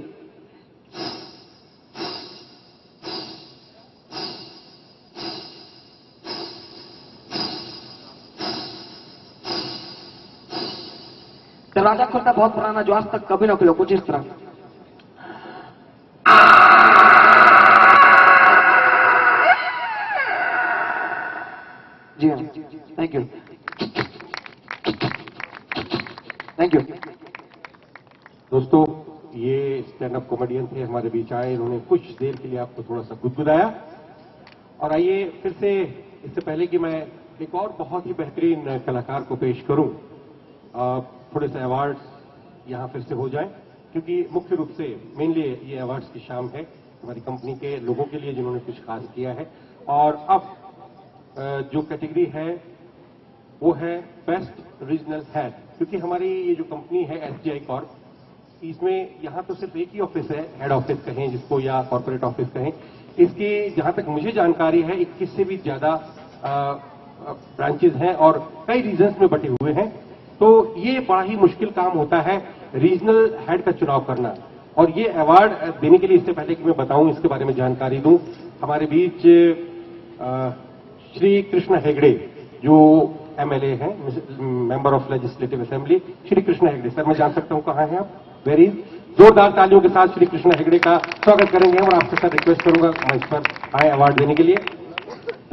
दरवाजा खुलता बहुत पुराना, जो आज तक कभी ना खुला, कुछ इस तरह। जी हाँ, थैंक यू, थैंक यू। दोस्तों, ये स्टैंड अप कॉमेडियन थे, हमारे बीच आए, इन्होंने कुछ देर के लिए आपको थोड़ा सा गुदगुदाया। और आइए फिर से, इससे पहले कि मैं एक और बहुत ही बेहतरीन कलाकार को पेश करूं, थोड़े से अवार्ड्स यहां फिर से हो जाएं, क्योंकि मुख्य रूप से मेनली ये अवार्ड्स की शाम है हमारी कंपनी के लोगों के लिए जिन्होंने कुछ खास किया है। और अब जो कैटेगरी है वो है बेस्ट रीजनल हेड, क्योंकि हमारी ये जो कंपनी है एसजीआई कॉर्प, इसमें यहां तो सिर्फ एक ही ऑफिस है, हेड ऑफिस कहें जिसको या कॉर्पोरेट ऑफिस कहें। इसकी जहां तक मुझे जानकारी है 21 से भी ज्यादा ब्रांचेज हैं और कई रीजन्स में बटे हुए हैं। तो ये बड़ा ही मुश्किल काम होता है रीजनल हेड का चुनाव करना। और ये अवार्ड देने के लिए, इससे पहले कि मैं बताऊं, इसके बारे में जानकारी दूं, हमारे बीच श्री कृष्ण हेगड़े जो एमएलए हैं, member of legislative assembly, Shri Krishna Hegde. Sir मैं जान सकता हूं कहां हैं आप? वेरी जोरदार तालियों के साथ श्री कृष्ण हेगड़े का स्वागत करेंगे और आपसे सर रिक्वेस्ट करूंगा मंच पर आए अवार्ड देने के लिए।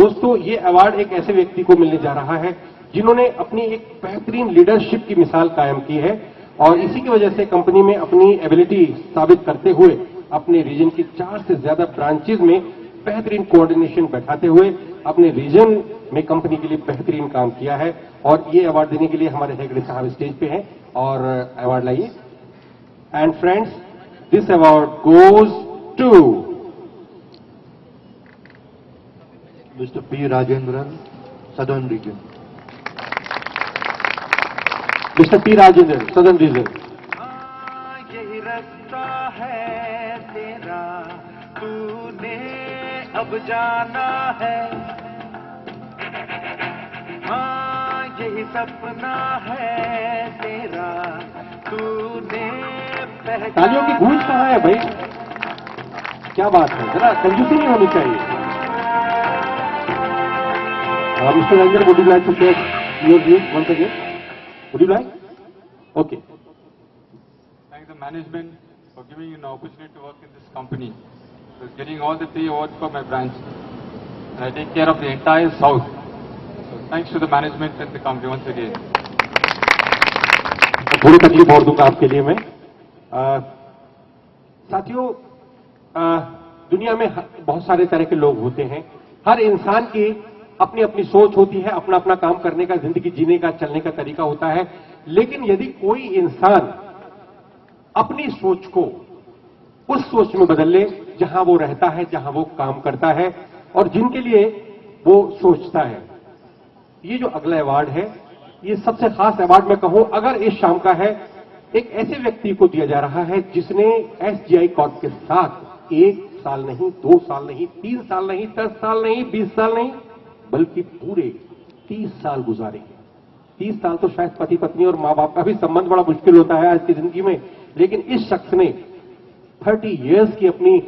दोस्तों, ये अवार्ड एक ऐसे व्यक्ति को मिलने जा रहा है जिन्होंने अपनी एक बेहतरीन लीडरशिप की मिसाल कायम की है और इसी की वजह से कंपनी में अपनी एबिलिटी साबित करते हुए अपने रीजन की 4 से ज्यादा ब्रांचेज में बेहतरीन कोऑर्डिनेशन बैठाते हुए अपने रीजन में कंपनी के लिए बेहतरीन काम किया है। और ये अवार्ड देने के लिए हमारे हेगड़े साहब स्टेज पे हैं और अवार्ड लाइए। And friends, this award goes to Mr. P. Rajendran, Southern Region. Mr. T. Rajendran, Southern Region. यही रास्ता है तेरा, तूने अब जाना है। हाँ यही सपना है तेरा, तूने पहचाना। तालियों की गूंज कहाँ है भाई? क्या बात है, जरा कंजूसी नहीं होनी चाहिए। Mr. Ranjan, would you like to share your views once again? Would you like? Okay. Thank the management for giving me an opportunity to work in this company. I was getting all the 3 awards for my branch. And I take care of the entire South. So thanks to the management and the company once again. पूरी तकलीफ और दूंगा आपके लिए मैं। साथियों, दुनिया में बहुत सारे तरह के लोग होते हैं। हर इंसान की अपनी अपनी सोच होती है, अपना अपना काम करने का, जिंदगी जीने का, चलने का तरीका होता है। लेकिन यदि कोई इंसान अपनी सोच को उस सोच में बदल ले जहां वो रहता है, जहां वो काम करता है और जिनके लिए वो सोचता है, ये जो अगला अवार्ड है, ये सबसे खास अवार्ड मैं कहूं अगर इस शाम का है, एक ऐसे व्यक्ति को दिया जा रहा है जिसने एसजीआई कॉर्प के साथ 1 साल नहीं, 2 साल नहीं, 3 साल नहीं, 10 साल नहीं, 20 साल नहीं, बल्कि पूरे 30 साल गुजारे हैं। 30 साल तो शायद पति पत्नी और मां बाप का भी संबंध बड़ा मुश्किल होता है आज की जिंदगी में, लेकिन इस शख्स ने 30 इयर्स की अपनी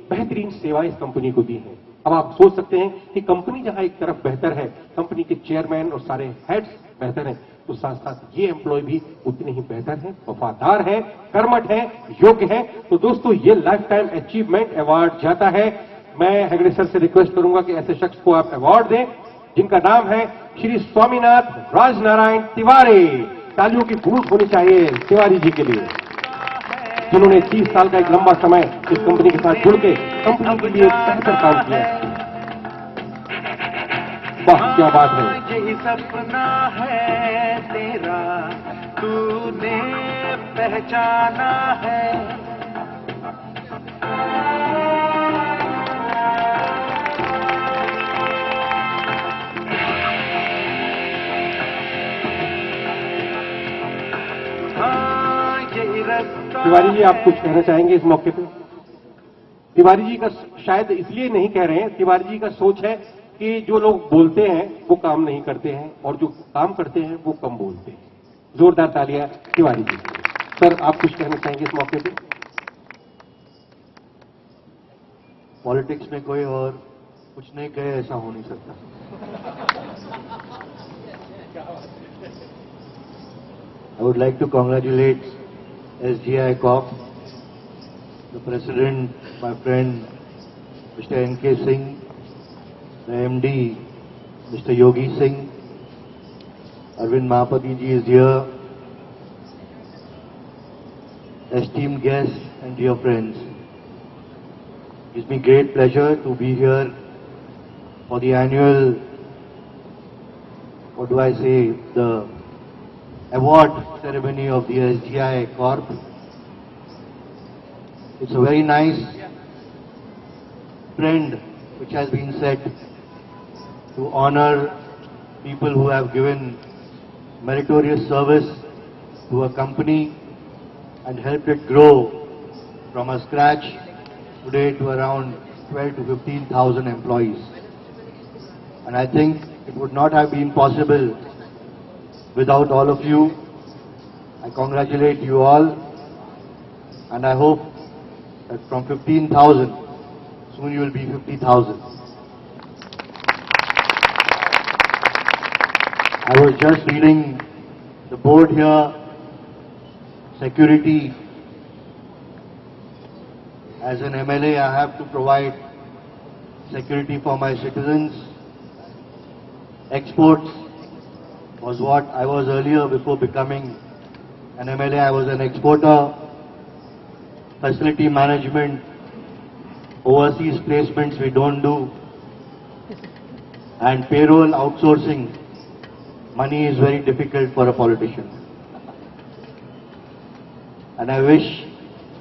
बेहतरीन सेवा इस कंपनी को दी है। अब आप सोच सकते हैं कि कंपनी जहां एक तरफ बेहतर है, कंपनी के चेयरमैन और सारे हेड्स बेहतर हैं, तो साथ साथ ये एम्प्लॉय भी उतने ही बेहतर हैं, वफादार हैं, कर्मठ हैं, योग्य हैं। तो दोस्तों, ये लाइफ टाइम अचीवमेंट अवार्ड जाता है। मैं हेगड़े सर से रिक्वेस्ट करूंगा कि ऐसे शख्स को आप अवार्ड दें जिनका नाम है श्री स्वामीनाथ राजनारायण तिवारी। तालियों की गूंज होनी चाहिए तिवारी जी के लिए, जिन्होंने 30 साल का एक लंबा समय इस कंपनी के साथ जुड़ के कंपनी के लिए बेहतर काम किया। वाह, क्या बात है। यही सपना है तेरा, तूने पहचाना है। तिवारी जी, आप कुछ कहना चाहेंगे इस मौके पे? तिवारी जी का शायद इसलिए नहीं कह रहे हैं, तिवारी जी का सोच है कि जो लोग बोलते हैं वो काम नहीं करते हैं और जो काम करते हैं वो कम बोलते हैं। जोरदार तालियां तिवारी जी। सर, आप कुछ कहना चाहेंगे इस मौके पे? पॉलिटिक्स में कोई और कुछ नहीं कहे ऐसा हो नहीं सकता। I would like to congratulate SGI Corp, the president, my friend, Mr. N.K. Singh, the MD, Mr. Yogi Singh, Arvind Mahapati ji is here, esteemed guests and dear friends. It gives me great pleasure to be here for the annual, what do I say, the award ceremony of the SGI Corp. It's a very nice trend which has been set to honor people who have given meritorious service to a company and helped it grow from a scratch today to around 12 to 15,000 employees. And I think it would not have been possible without all of you. I congratulate you all, and I hope that from 15,000, soon you will be 50,000. I was just reading the board here, security. As an MLA, I have to provide security for my citizens. Exports was what I was earlier before becoming an MLA. I was an exporter, facility management, overseas placements we don't do, and payroll outsourcing. Money is very difficult for a politician. And I wish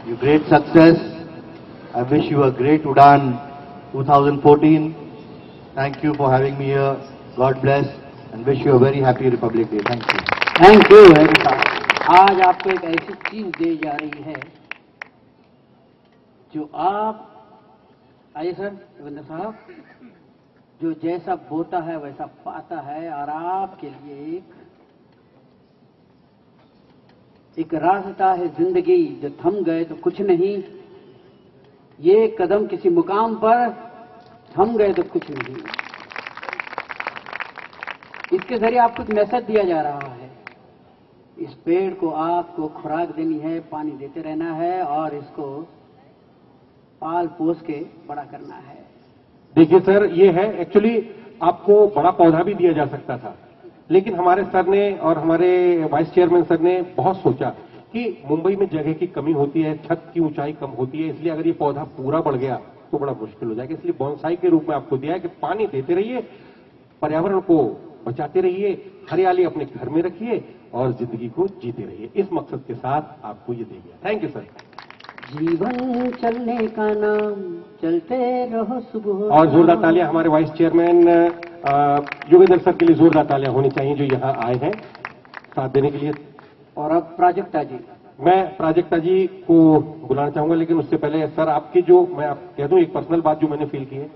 you great success. I wish you a great Udaan 2014. Thank you for having me here. God bless. and wish you a very happy Republic Day. Thank you. Thank you Harry साहब। आज आपको एक ऐसी चीज दी जा रही है जो आप, आइए सर रविंद्र साहब, जो जैसा बोता है वैसा पाता है, और आपके लिए एक रास्ता है जिंदगी, जो थम गए तो कुछ नहीं, ये कदम किसी मुकाम पर थम गए तो कुछ नहीं। इसके जरिए आपको एक मैसेज दिया जा रहा है, इस पेड़ को आपको खुराक देनी है, पानी देते रहना है और इसको पाल पोस के बड़ा करना है। देखिए सर, ये है एक्चुअली आपको बड़ा पौधा भी दिया जा सकता था, लेकिन हमारे सर ने और हमारे वाइस चेयरमैन सर ने बहुत सोचा कि मुंबई में जगह की कमी होती है, छत की ऊंचाई कम होती है, इसलिए अगर ये पौधा पूरा बढ़ गया तो बड़ा मुश्किल हो जाएगा, इसलिए बोनसाई के रूप में आपको दिया है कि पानी देते रहिए, पर्यावरण को बचाते रहिए, हरियाली अपने घर में रखिए और जिंदगी को जीते रहिए। इस मकसद के साथ आपको ये दे दिया। Thank you sir. जीवन चलने का नाम, चलते रहो सुबह। और जोरदार तालियां हमारे वाइस चेयरमैन योगेंद्र सर के लिए जोरदार तालियां होनी चाहिए, जो यहाँ आए हैं साथ देने के लिए। और अब प्राजक्ता जी, मैं प्राजक्ता जी को बुलाना चाहूंगा, लेकिन उससे पहले सर आपकी जो मैं आप कह दूं एक पर्सनल बात जो मैंने फील की है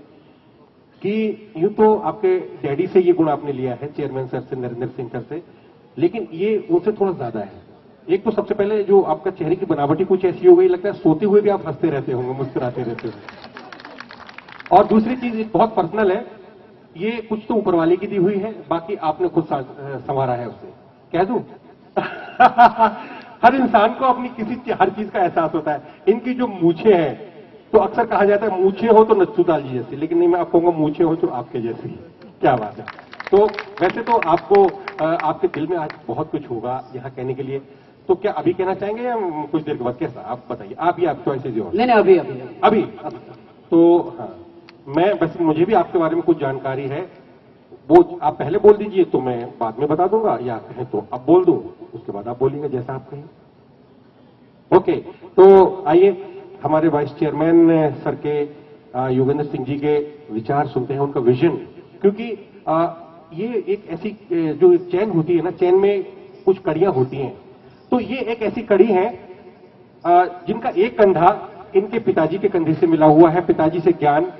कि यूं तो आपके डैडी से ये गुण आपने लिया है, चेयरमैन सर से, नरेंद्र सिंह सर से, लेकिन ये उनसे थोड़ा ज्यादा है। एक तो सबसे पहले जो आपका चेहरे की बनावटी कुछ ऐसी हो गई, लगता है सोते हुए भी आप हंसते रहते होंगे, मुस्कुराते रहते होंगे। और दूसरी चीज बहुत पर्सनल है, ये कुछ तो ऊपर वाले की दी हुई है, बाकी आपने खुद संवारा है उसे, कह दूं। हर इंसान को अपनी हर चीज का एहसास होता है। इनकी जो मूछें हैं, तो अक्सर कहा जाता है मूछें हो तो नच्छूताल जी जैसी, लेकिन नहीं, मैं आपको कहूंगा मूछें हो तो आपके जैसी। क्या बात है। तो वैसे तो आपको आपके दिल में आज बहुत कुछ होगा यहाँ कहने के लिए, तो क्या अभी कहना चाहेंगे या कुछ देर के बाद, कैसा आप बताइए, आप ही आप चॉइसेज हो। नहीं अभी अभी अभी तो हाँ, मैं बस मुझे भी आपके बारे में कुछ जानकारी है, वो आप पहले बोल दीजिए तो मैं बाद में बता दूंगा, या कहें तो अब बोल दूं उसके बाद आप बोलिएगा जैसा आप कहें। ओके, तो आइए हमारे वाइस चेयरमैन सर के योगेंद्र सिंह जी के विचार सुनते हैं, उनका विजन, क्योंकि ये एक ऐसी जो चैन होती है ना, चैन में कुछ कड़ियां होती हैं, तो ये एक ऐसी कड़ी है जिनका एक कंधा इनके पिताजी के कंधे से मिला हुआ है, पिताजी से ज्ञान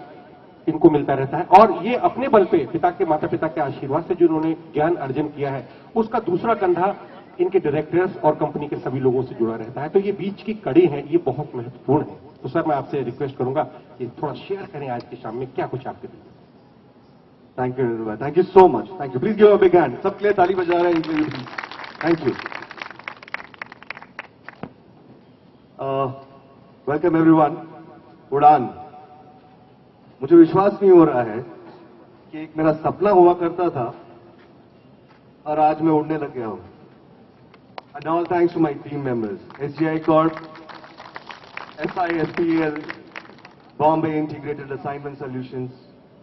इनको मिलता रहता है, और ये अपने बल पे पिता के माता पिता के आशीर्वाद से जो उन्होंने ज्ञान अर्जन किया है, उसका दूसरा कंधा इनके डायरेक्टर्स और कंपनी के सभी लोगों से जुड़ा रहता है। तो ये बीच की कड़ी है, ये बहुत महत्वपूर्ण है। तो सर मैं आपसे रिक्वेस्ट करूंगा कि थोड़ा शेयर करें आज की शाम में क्या कुछ आपके दिल में। Thank you, thank you so much, thank you. Please give a big hand, सबके लिए ताली बजा रहे हैं इनके लिए। Thank you. Welcome everyone. उड़ान, मुझे विश्वास नहीं हो रहा है कि एक मेरा सपना हुआ करता था और आज मैं उड़ने लग गया हूं। And all thanks to my team members, SGI Corp, SISPL, Bombay Integrated Assignment Solutions,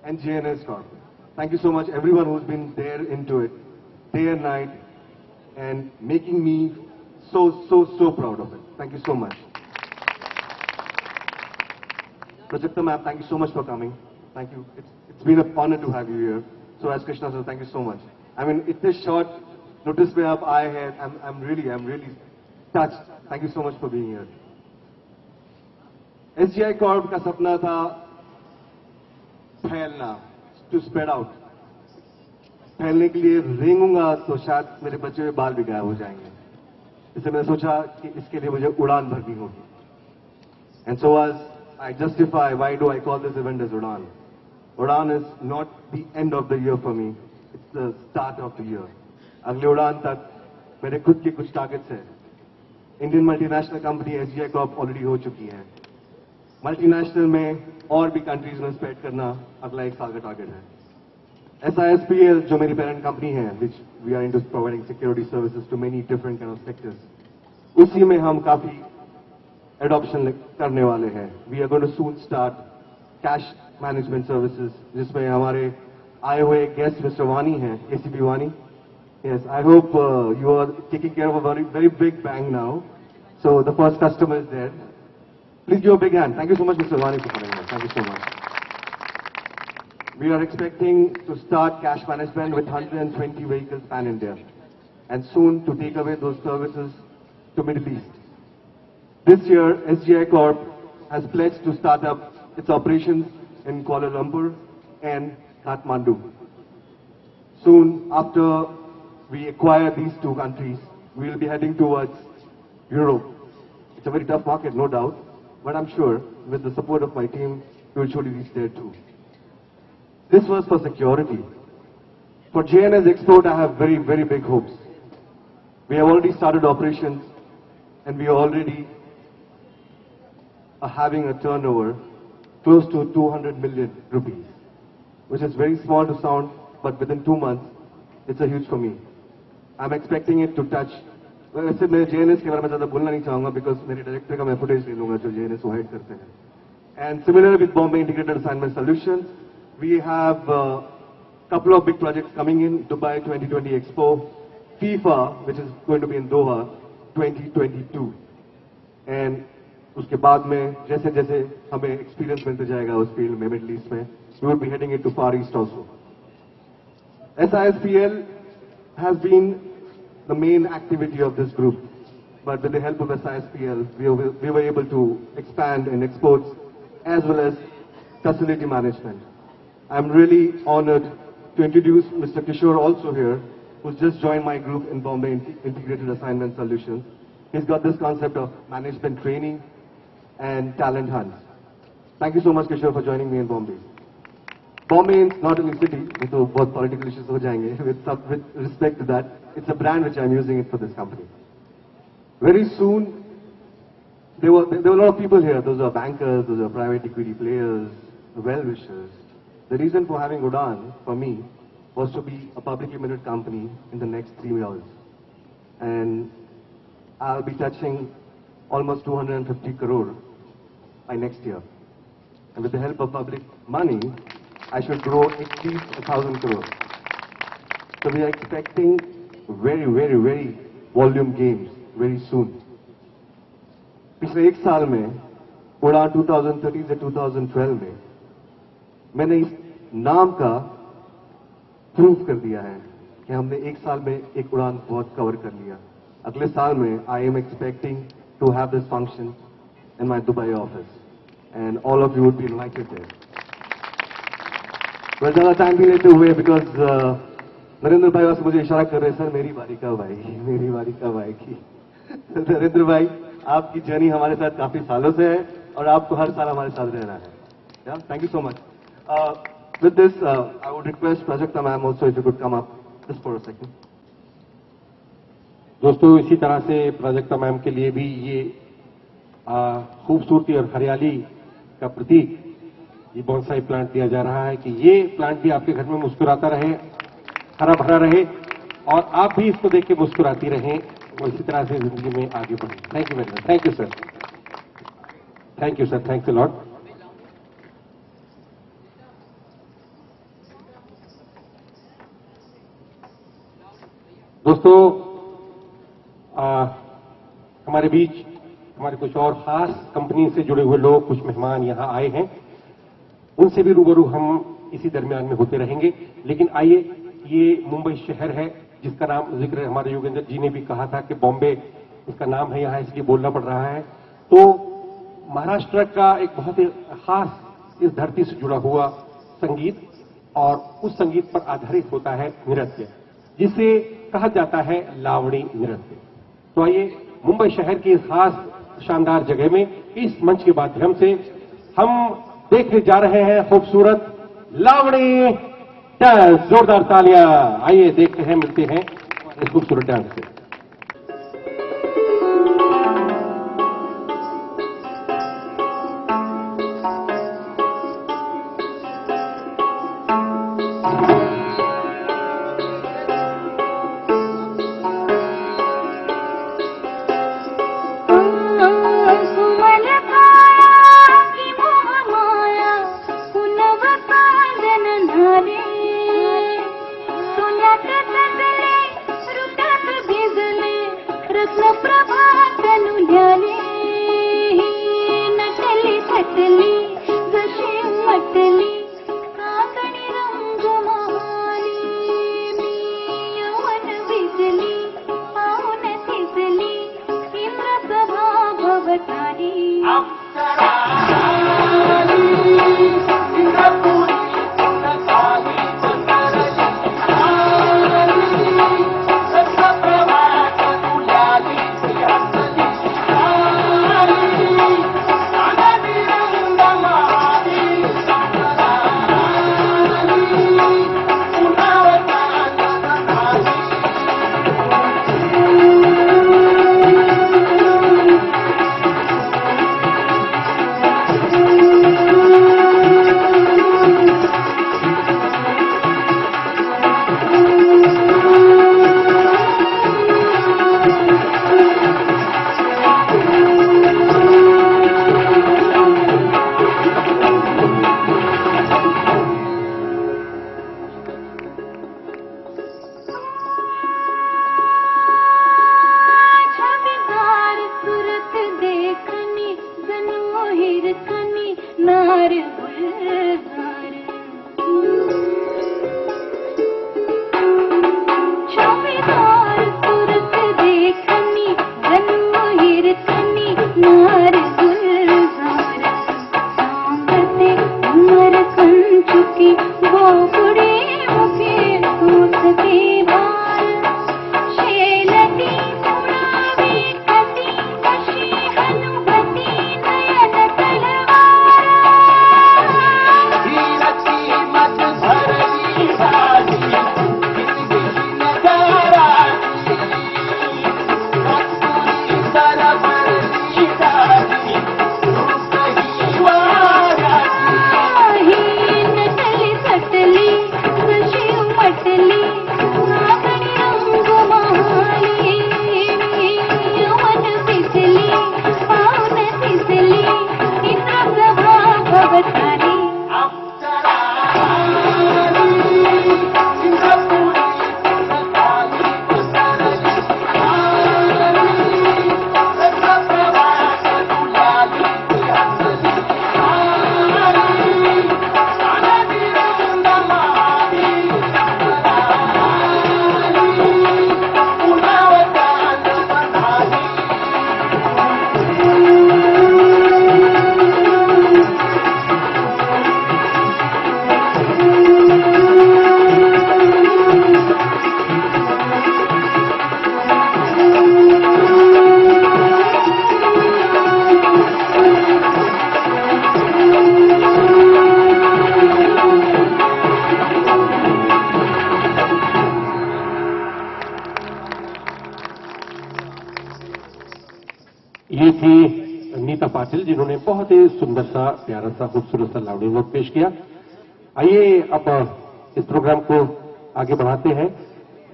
and JNS Corp. Thank you so much, everyone who's been there into it, day and night, and making me so proud of it. Thank you so much. Prajakta ma'am, thank you so much for coming. Thank you. It's been an honor to have you here. So as Krishna sir, thank you so much. I mean, it's a short notice में आप आए हैं. I'm really touched. Thank you so much for being here. SGI Corp का सपना था फैलना, to spread out. फैलने के लिए रेंगूंगा तो शायद मेरे बच्चे हुए बाल भी गायब हो जाएंगे, इसलिए मैंने सोचा कि इसके लिए मुझे उड़ान भरनी होगी. And so as I justify why do I call this event as Udaan. Udaan is not the end of the year for me. It's the start of the year. अगले उड़ान तक मेरे खुद के कुछ टारगेट्स हैं. Indian multinational company SGI Corp already हो चुकी है. मल्टीनेशनल में और भी कंट्रीज में स्प्रेड करना अगला 1 साल का टारगेट है. SISPL जो मेरी पेरेंट कंपनी है, which we are into providing security services to many different kind of sectors, उसी में हम काफी एडॉप्शन करने वाले हैं. We are going to soon start cash management services, जिसमें हमारे आए हुए गेस्ट मिस्टर वानी हैं, ACP Wani. Yes, I hope you are taking care of a very big bang now. So the first customer is there. Please give a big hand. Thank you so much mister Wani for coming. Thank you so much. We are expecting to start cash management with 120 vehicles pan-India, and soon to take away those services to Middle East. This year, SGI Corp has pledged to start up its operations in Kuala Lumpur and Kathmandu. Soon after we acquire these two countries, we will be heading towards Europe. It's a very tough market, no doubt, but I'm sure with the support of my team, we will surely reach there too. This was for security. For JNS Export, I have very, very big hopes. We have already started operations, and we already are having a turnover close to 200 million rupees, which is very small to sound, but within 2 months, it's a huge for me. I'm expecting it to touch. वैसे मैं JNS के बारे में ज़्यादा बोलना नहीं चाहूँगा because मेरे डायरेक्टर का मैं फुटेज ले लूँगा जो JNS को हाइड करते हैं. And similar with Bombay Integrated Assignment Solutions, we have a couple of big projects coming in. Dubai 2020 Expo, FIFA, which is going to be in Doha 2022. And उसके बाद में जैसे जैसे हमें एक्सपीरियंस मिलते जाएगा उस फील्ड में मिडिल ईस्ट में, we will be heading into Far East also. SISPL has been the main activity of this group, but with the help of SISPL, we were able to expand in exports as well as facility management. I'm really honored to introduce Mr. Kishore also here, who's just joined my group in Bombay Integrated Assignment Solutions. He's got this concept of management training and talent hunts. Thank you so much, Kishore, for joining me in Bombay. Bombay is not only city, so both political issues ho jayenge. With respect to that, it's a brand which I'm using it for this company. Very soon, there were a lot of people here. Those are bankers, those are private equity players, well-wishers. The reason for having Udaan, for me, was to be a publicly limited company in the next 3 years. And I'll be touching almost 250 crore by next year. And with the help of public money, I should grow at least 1,000 crore. So we are expecting very, very, very volume games very soon. पिछले 1 साल में, उड़ान 2013 से 2012 में, मैंने इस नाम का प्रूव कर दिया है कि हमने 1 साल में एक उड़ान बहुत कवर कर लिया. अगले साल में, I am expecting to have this function in my Dubai office, and all of you would be invited there. Well, ज़्यादा टाइम भी लेते हुए because नरेंद्र भाई बस मुझे इशारा कर रहे हैं, सर मेरी बारी कब आएगी, मेरी बारी कब आएगी. नरेंद्र भाई, आपकी जर्नी हमारे साथ काफी सालों से है और आपको हर साल हमारे साथ रहना है. Yeah, thank you so much. With this, I would request Prajakta ma'am also if you could come up just for a second. दोस्तों, इसी तरह से प्राजक्ता मैम के लिए भी ये खूबसूरती और हरियाली का प्रतीक ये बोनसाई प्लांट दिया जा रहा है कि ये प्लांट भी आपके घर में मुस्कुराता रहे, हरा भरा रहे और आप भी इसको देख के मुस्कुराती रहें और इसी तरह से जिंदगी में आगे बढ़ें. Thank you very much. Thank you sir. Thank you sir. Thanks a lot. दोस्तों, हमारे बीच हमारे कुछ और खास कंपनी से जुड़े हुए लोग, कुछ मेहमान यहां आए हैं. उनसे भी रूबरू हम इसी दरमियान में होते रहेंगे. लेकिन आइए, ये मुंबई शहर है जिसका नाम जिक्र हमारे योगेंद्र जी ने भी कहा था कि बॉम्बे इसका नाम है, यहां इसलिए बोलना पड़ रहा है. तो महाराष्ट्र का एक बहुत ही खास इस धरती से जुड़ा हुआ संगीत और उस संगीत पर आधारित होता है नृत्य, जिसे कहा जाता है लावणी नृत्य. तो आइए, मुंबई शहर की इस खास शानदार जगह में इस मंच के माध्यम से हम देखने जा रहे हैं खूबसूरत लावणी डांस. जोरदार तालियां. आइए देखते हैं, मिलते हैं इस खूबसूरत डांस से. नटली थटली जशी म्हटली काकणी नार गुलजार छापेदार सूरत देखनी जन्म हिरकनी नार गुलजार सांगते उमर कंचुकी वो बुढ़े मुखे सूत के बाल शेलती सुनावी कटी कशी हनुमती नयन तलवार हीरती मत भरली साड़ी नगाराती कस्तूरी सरबरली साड़ी सही वाराती हीन टली सटली नशी मटली नागणी रंग महाली मन फिसली पावन फिसली इंद्र सभा भवतारी ये थी नीता पाटिल जिन्होंने बहुत ही सुंदर सा प्यारा सा खूबसूरत सा लाउडी नोट पेश किया। आइए अब इस प्रोग्राम को आगे बढ़ाते हैं।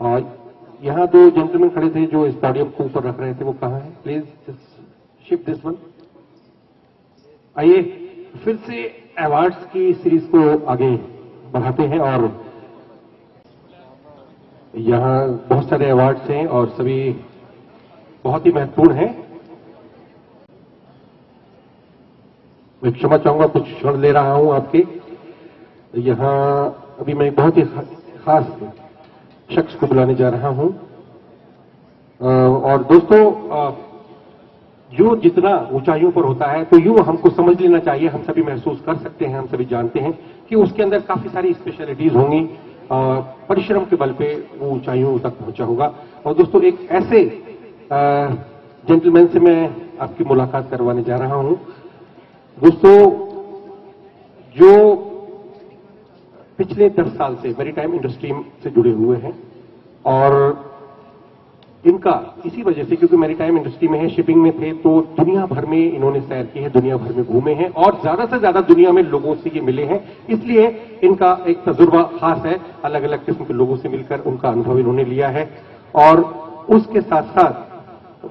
और यहाँ दो जेंटलमैन खड़े थे जो इस पोडियम को ऊपर रख रहे थे, वो कहाँ है? Please shift this one. आइए फिर से अवार्ड्स की सीरीज को आगे बढ़ाते हैं और यहाँ बहुत सारे अवार्ड्स हैं और सभी बहुत ही महत्वपूर्ण हैं। मैं क्षमा चाहूंगा, कुछ क्षण ले रहा हूं आपके। यहां अभी मैं बहुत ही खास शख्स को बुलाने जा रहा हूं। और दोस्तों, जो जितना ऊंचाइयों पर होता है तो यूं हमको समझ लेना चाहिए, हम सभी महसूस कर सकते हैं, हम सभी जानते हैं कि उसके अंदर काफी सारी स्पेशलिटीज होंगी। परिश्रम के बल पे वो ऊंचाइयों तक पहुंचा होगा। और दोस्तों, एक ऐसे जेंटलमैन से मैं आपकी मुलाकात करवाने जा रहा हूं। दोस्तों, जो पिछले 10 साल से मैरीटाइम इंडस्ट्री से जुड़े हुए हैं और इनका इसी वजह से, क्योंकि मैरीटाइम इंडस्ट्री में है, शिपिंग में थे, तो दुनिया भर में इन्होंने सैर की है, दुनिया भर में घूमे हैं और ज्यादा से ज्यादा दुनिया में लोगों से ये मिले हैं। इसलिए इनका एक तजुर्बा खास है, अलग अलग किस्म के लोगों से मिलकर उनका अनुभव इन्होंने लिया है। और उसके साथ साथ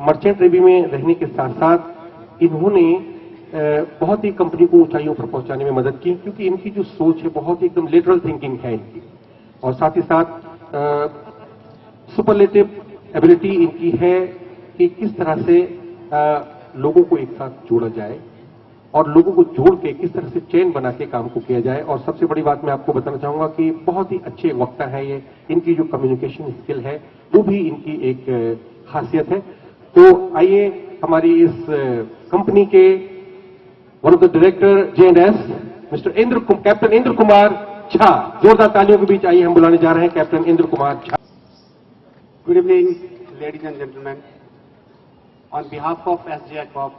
मर्चेंट नेवी में रहने के साथ साथ इन्होंने बहुत ही कंपनी को ऊंचाइयों पर पहुंचाने में मदद की, क्योंकि इनकी जो सोच है बहुत ही एकदम लिटरल थिंकिंग है इनकी। और साथ ही साथ सुपरलेटिव एबिलिटी इनकी है कि किस तरह से लोगों को एक साथ जोड़ा जाए और लोगों को जोड़ के किस तरह से चेन बना के काम को किया जाए। और सबसे बड़ी बात मैं आपको बताना चाहूंगा कि बहुत ही अच्छे वक्ता है ये। इनकी जो कम्युनिकेशन स्किल है वो भी इनकी एक खासियत है। तो आइए हमारी इस कंपनी के one of the director J&S mister captain Indra Kumar Jha, जोरदार तालियों के बीच आइए हम बुलाने जा रहे हैं captain Indra Kumar Jha. Good evening, ladies and gentlemen. On behalf of SGI Corp,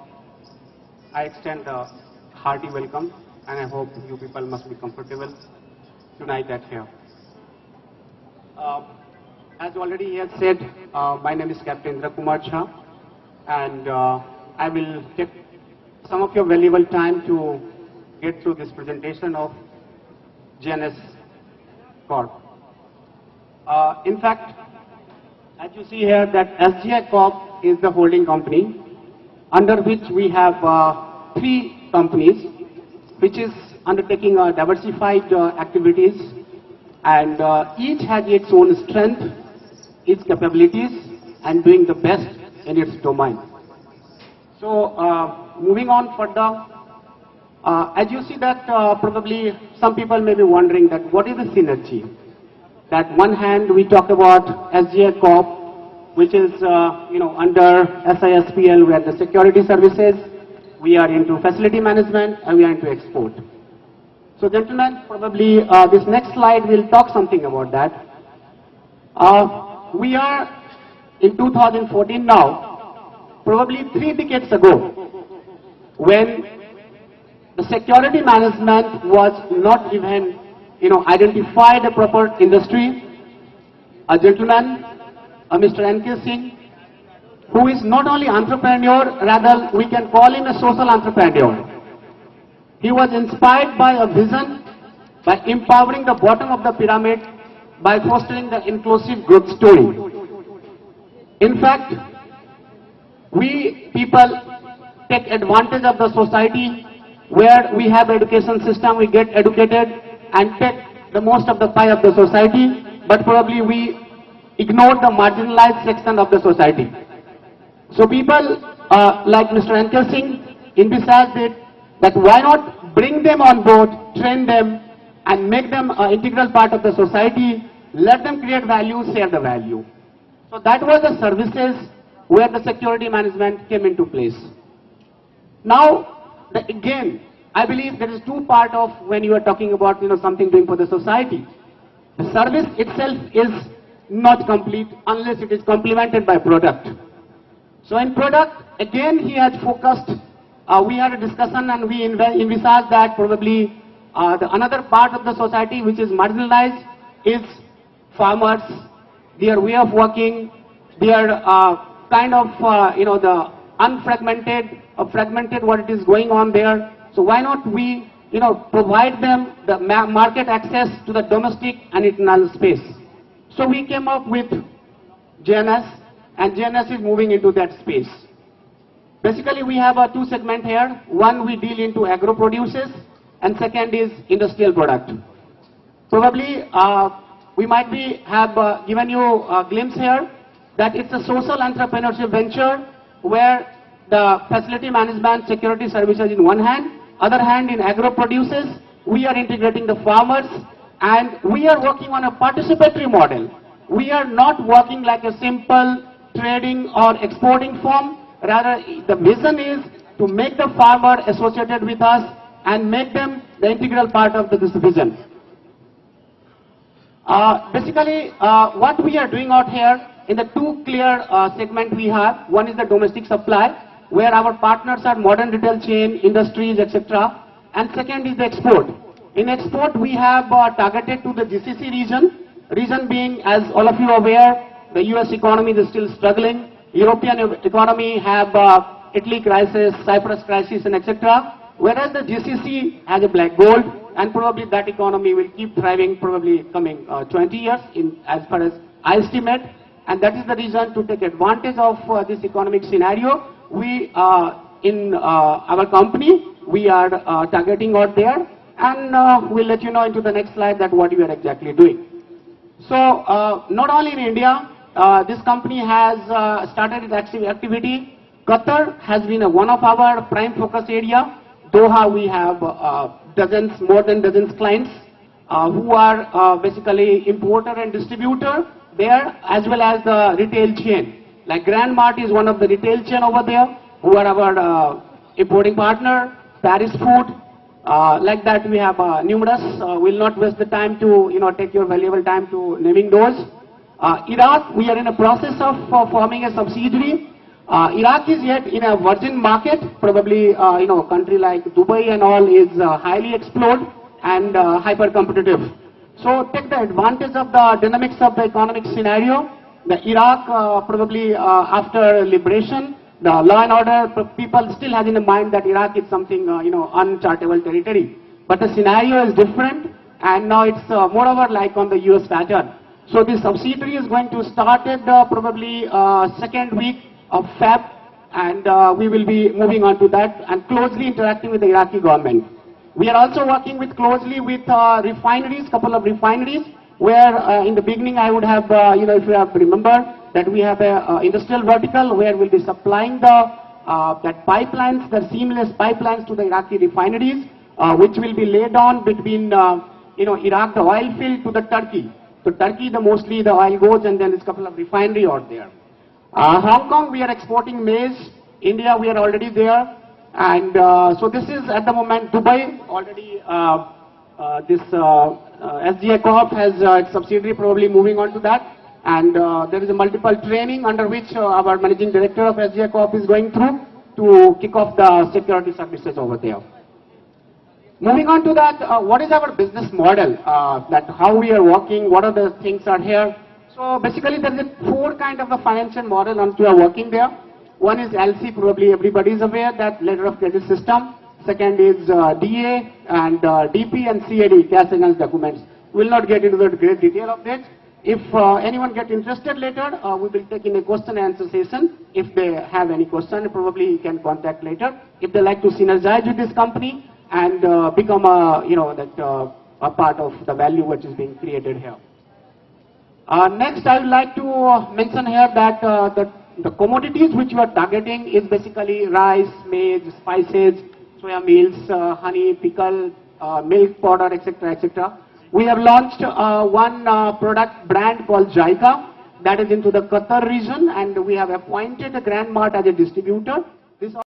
I extend a hearty welcome, and I hope you people must be comfortable tonight at here. As already he has said, my name is Captain Indra Kumar Jha, and I will take some of your valuable time to get through this presentation of J&S Corp. In fact, as you see here, that SGI Corp is the holding company under which we have 3 companies which is undertaking diversified activities, and each has its own strength, its capabilities, and doing the best in its domain. So moving on further, As you see that probably some people may be wondering that what is the synergy? That one hand we talk about SGA Corp, which is under SISPL, we are the security services, we are into facility management, and we are into export. So gentlemen, probably this next slide will talk something about that. We are in 2014 now, probably 3 decades ago, when the security management was not even identified a proper industry. A gentleman, Mr. N.K. Singh, who is not only entrepreneur, rather we can call him a social entrepreneur. He was inspired by a vision, by empowering the bottom of the pyramid, by fostering the inclusive growth story. In fact, we people take advantage of the society where we have education system, we get educated and take the most of the pie of the society, but probably we ignore the marginalized section of the society. So people like Mr. N.K. Singh envisaged it that why not bring them on board, train them and make them an integral part of the society, let them create value, share the value. So that was the services where the security management came into place. Now, again, I believe there is 2 parts of when you are talking about something doing for the society. The service itself is not complete unless it is complemented by product. So in product, again he has focused, we had a discussion and we envisaged that probably another part of the society which is marginalized is farmers, their way of working, their kind of the unfragmented or fragmented what it is going on there. So why not we provide them the market access to the domestic and international space. So we came up with JNS, and JNS is moving into that space. Basically we have 2 segments here. One, we deal into agro produces, and second is industrial product. Probably we might have given you a glimpse here that it's a social entrepreneurship venture where the facility management security services in one hand, other hand in agro produces, we are integrating the farmers and we are working on a participatory model. We are not working like a simple trading or exporting firm. Rather, the vision is to make the farmer associated with us and make them the integral part of this vision. Basically, what we are doing out here in the 2 clear segments we have, one is the domestic supply, where our partners are modern retail chain, industries, etc. And second is the export. In export, we have targeted to the GCC region. Reason being, as all of you are aware, the US economy is still struggling. European economy have Italy crisis, Cyprus crisis, and etc. Whereas the GCC has a black gold, and probably that economy will keep thriving probably coming 20 years as far as I estimate. And that is the reason to take advantage of this economic scenario. We in our company, we are targeting out there, and we'll let you know into the next slide that what we are exactly doing. So not only in India, this company has started its activity. Qatar has been one of our prime focus area. Doha, we have more than dozens clients who are basically importer and distributor there, as well as the retail chain. Like Grand Mart is one of the retail chain over there, who are our importing partner. Paris Food, like that we have numerous. We'll not waste the time to take your valuable time to naming those. Iraq, we are in a process of forming a subsidiary. Iraq is yet in a virgin market. Probably country like Dubai and all is highly explored and hyper competitive. So take the advantage of the dynamics of the economic scenario. The Iraq probably after liberation, the law and order people still have in the mind that Iraq is something unchartable territory. But the scenario is different, and now it's moreover like on the US pattern. So this subsidiary is going to start at probably second week of Feb, and we will be moving on to that and closely interacting with the Iraqi government. We are also working closely with refineries, couple of refineries, where in the beginning I would have, if you have remembered, that we have a industrial vertical where we'll be supplying the that pipelines, the seamless pipelines to the Iraqi refineries, which will be laid on between, Iraq, the oil field, to the Turkey. So Turkey, mostly the oil goes, and then there's a couple of refinery out there. Hong Kong, we are exporting maize. India, we are already there. And so this is at the moment Dubai already. This SGI Corp has its subsidiary probably moving on to that. And there is a multiple training under which our managing director of SGI Corp is going through to kick off the security services over there. Moving on to that, what is our business model? That how we are working, what are the things are here? So basically there is four kind of a financial model on we are working there. One is LC, probably everybody is aware, that letter of credit system. Second is DA and DP and CAD, cash advance documents. We will not get into the great detail of that. If anyone get interested later, we will take in a question and answer session. If they have any question, probably you can contact later. If they like to synergize with this company and become a part of the value which is being created here. Next, I would like to mention here that the commodities which you are targeting is basically rice, maize, spices, soya meals, honey, pickle, milk powder, etc., etc. We have launched one product brand called Jaika that is into the Qatar region, and we have appointed a Grand Mart as a distributor. This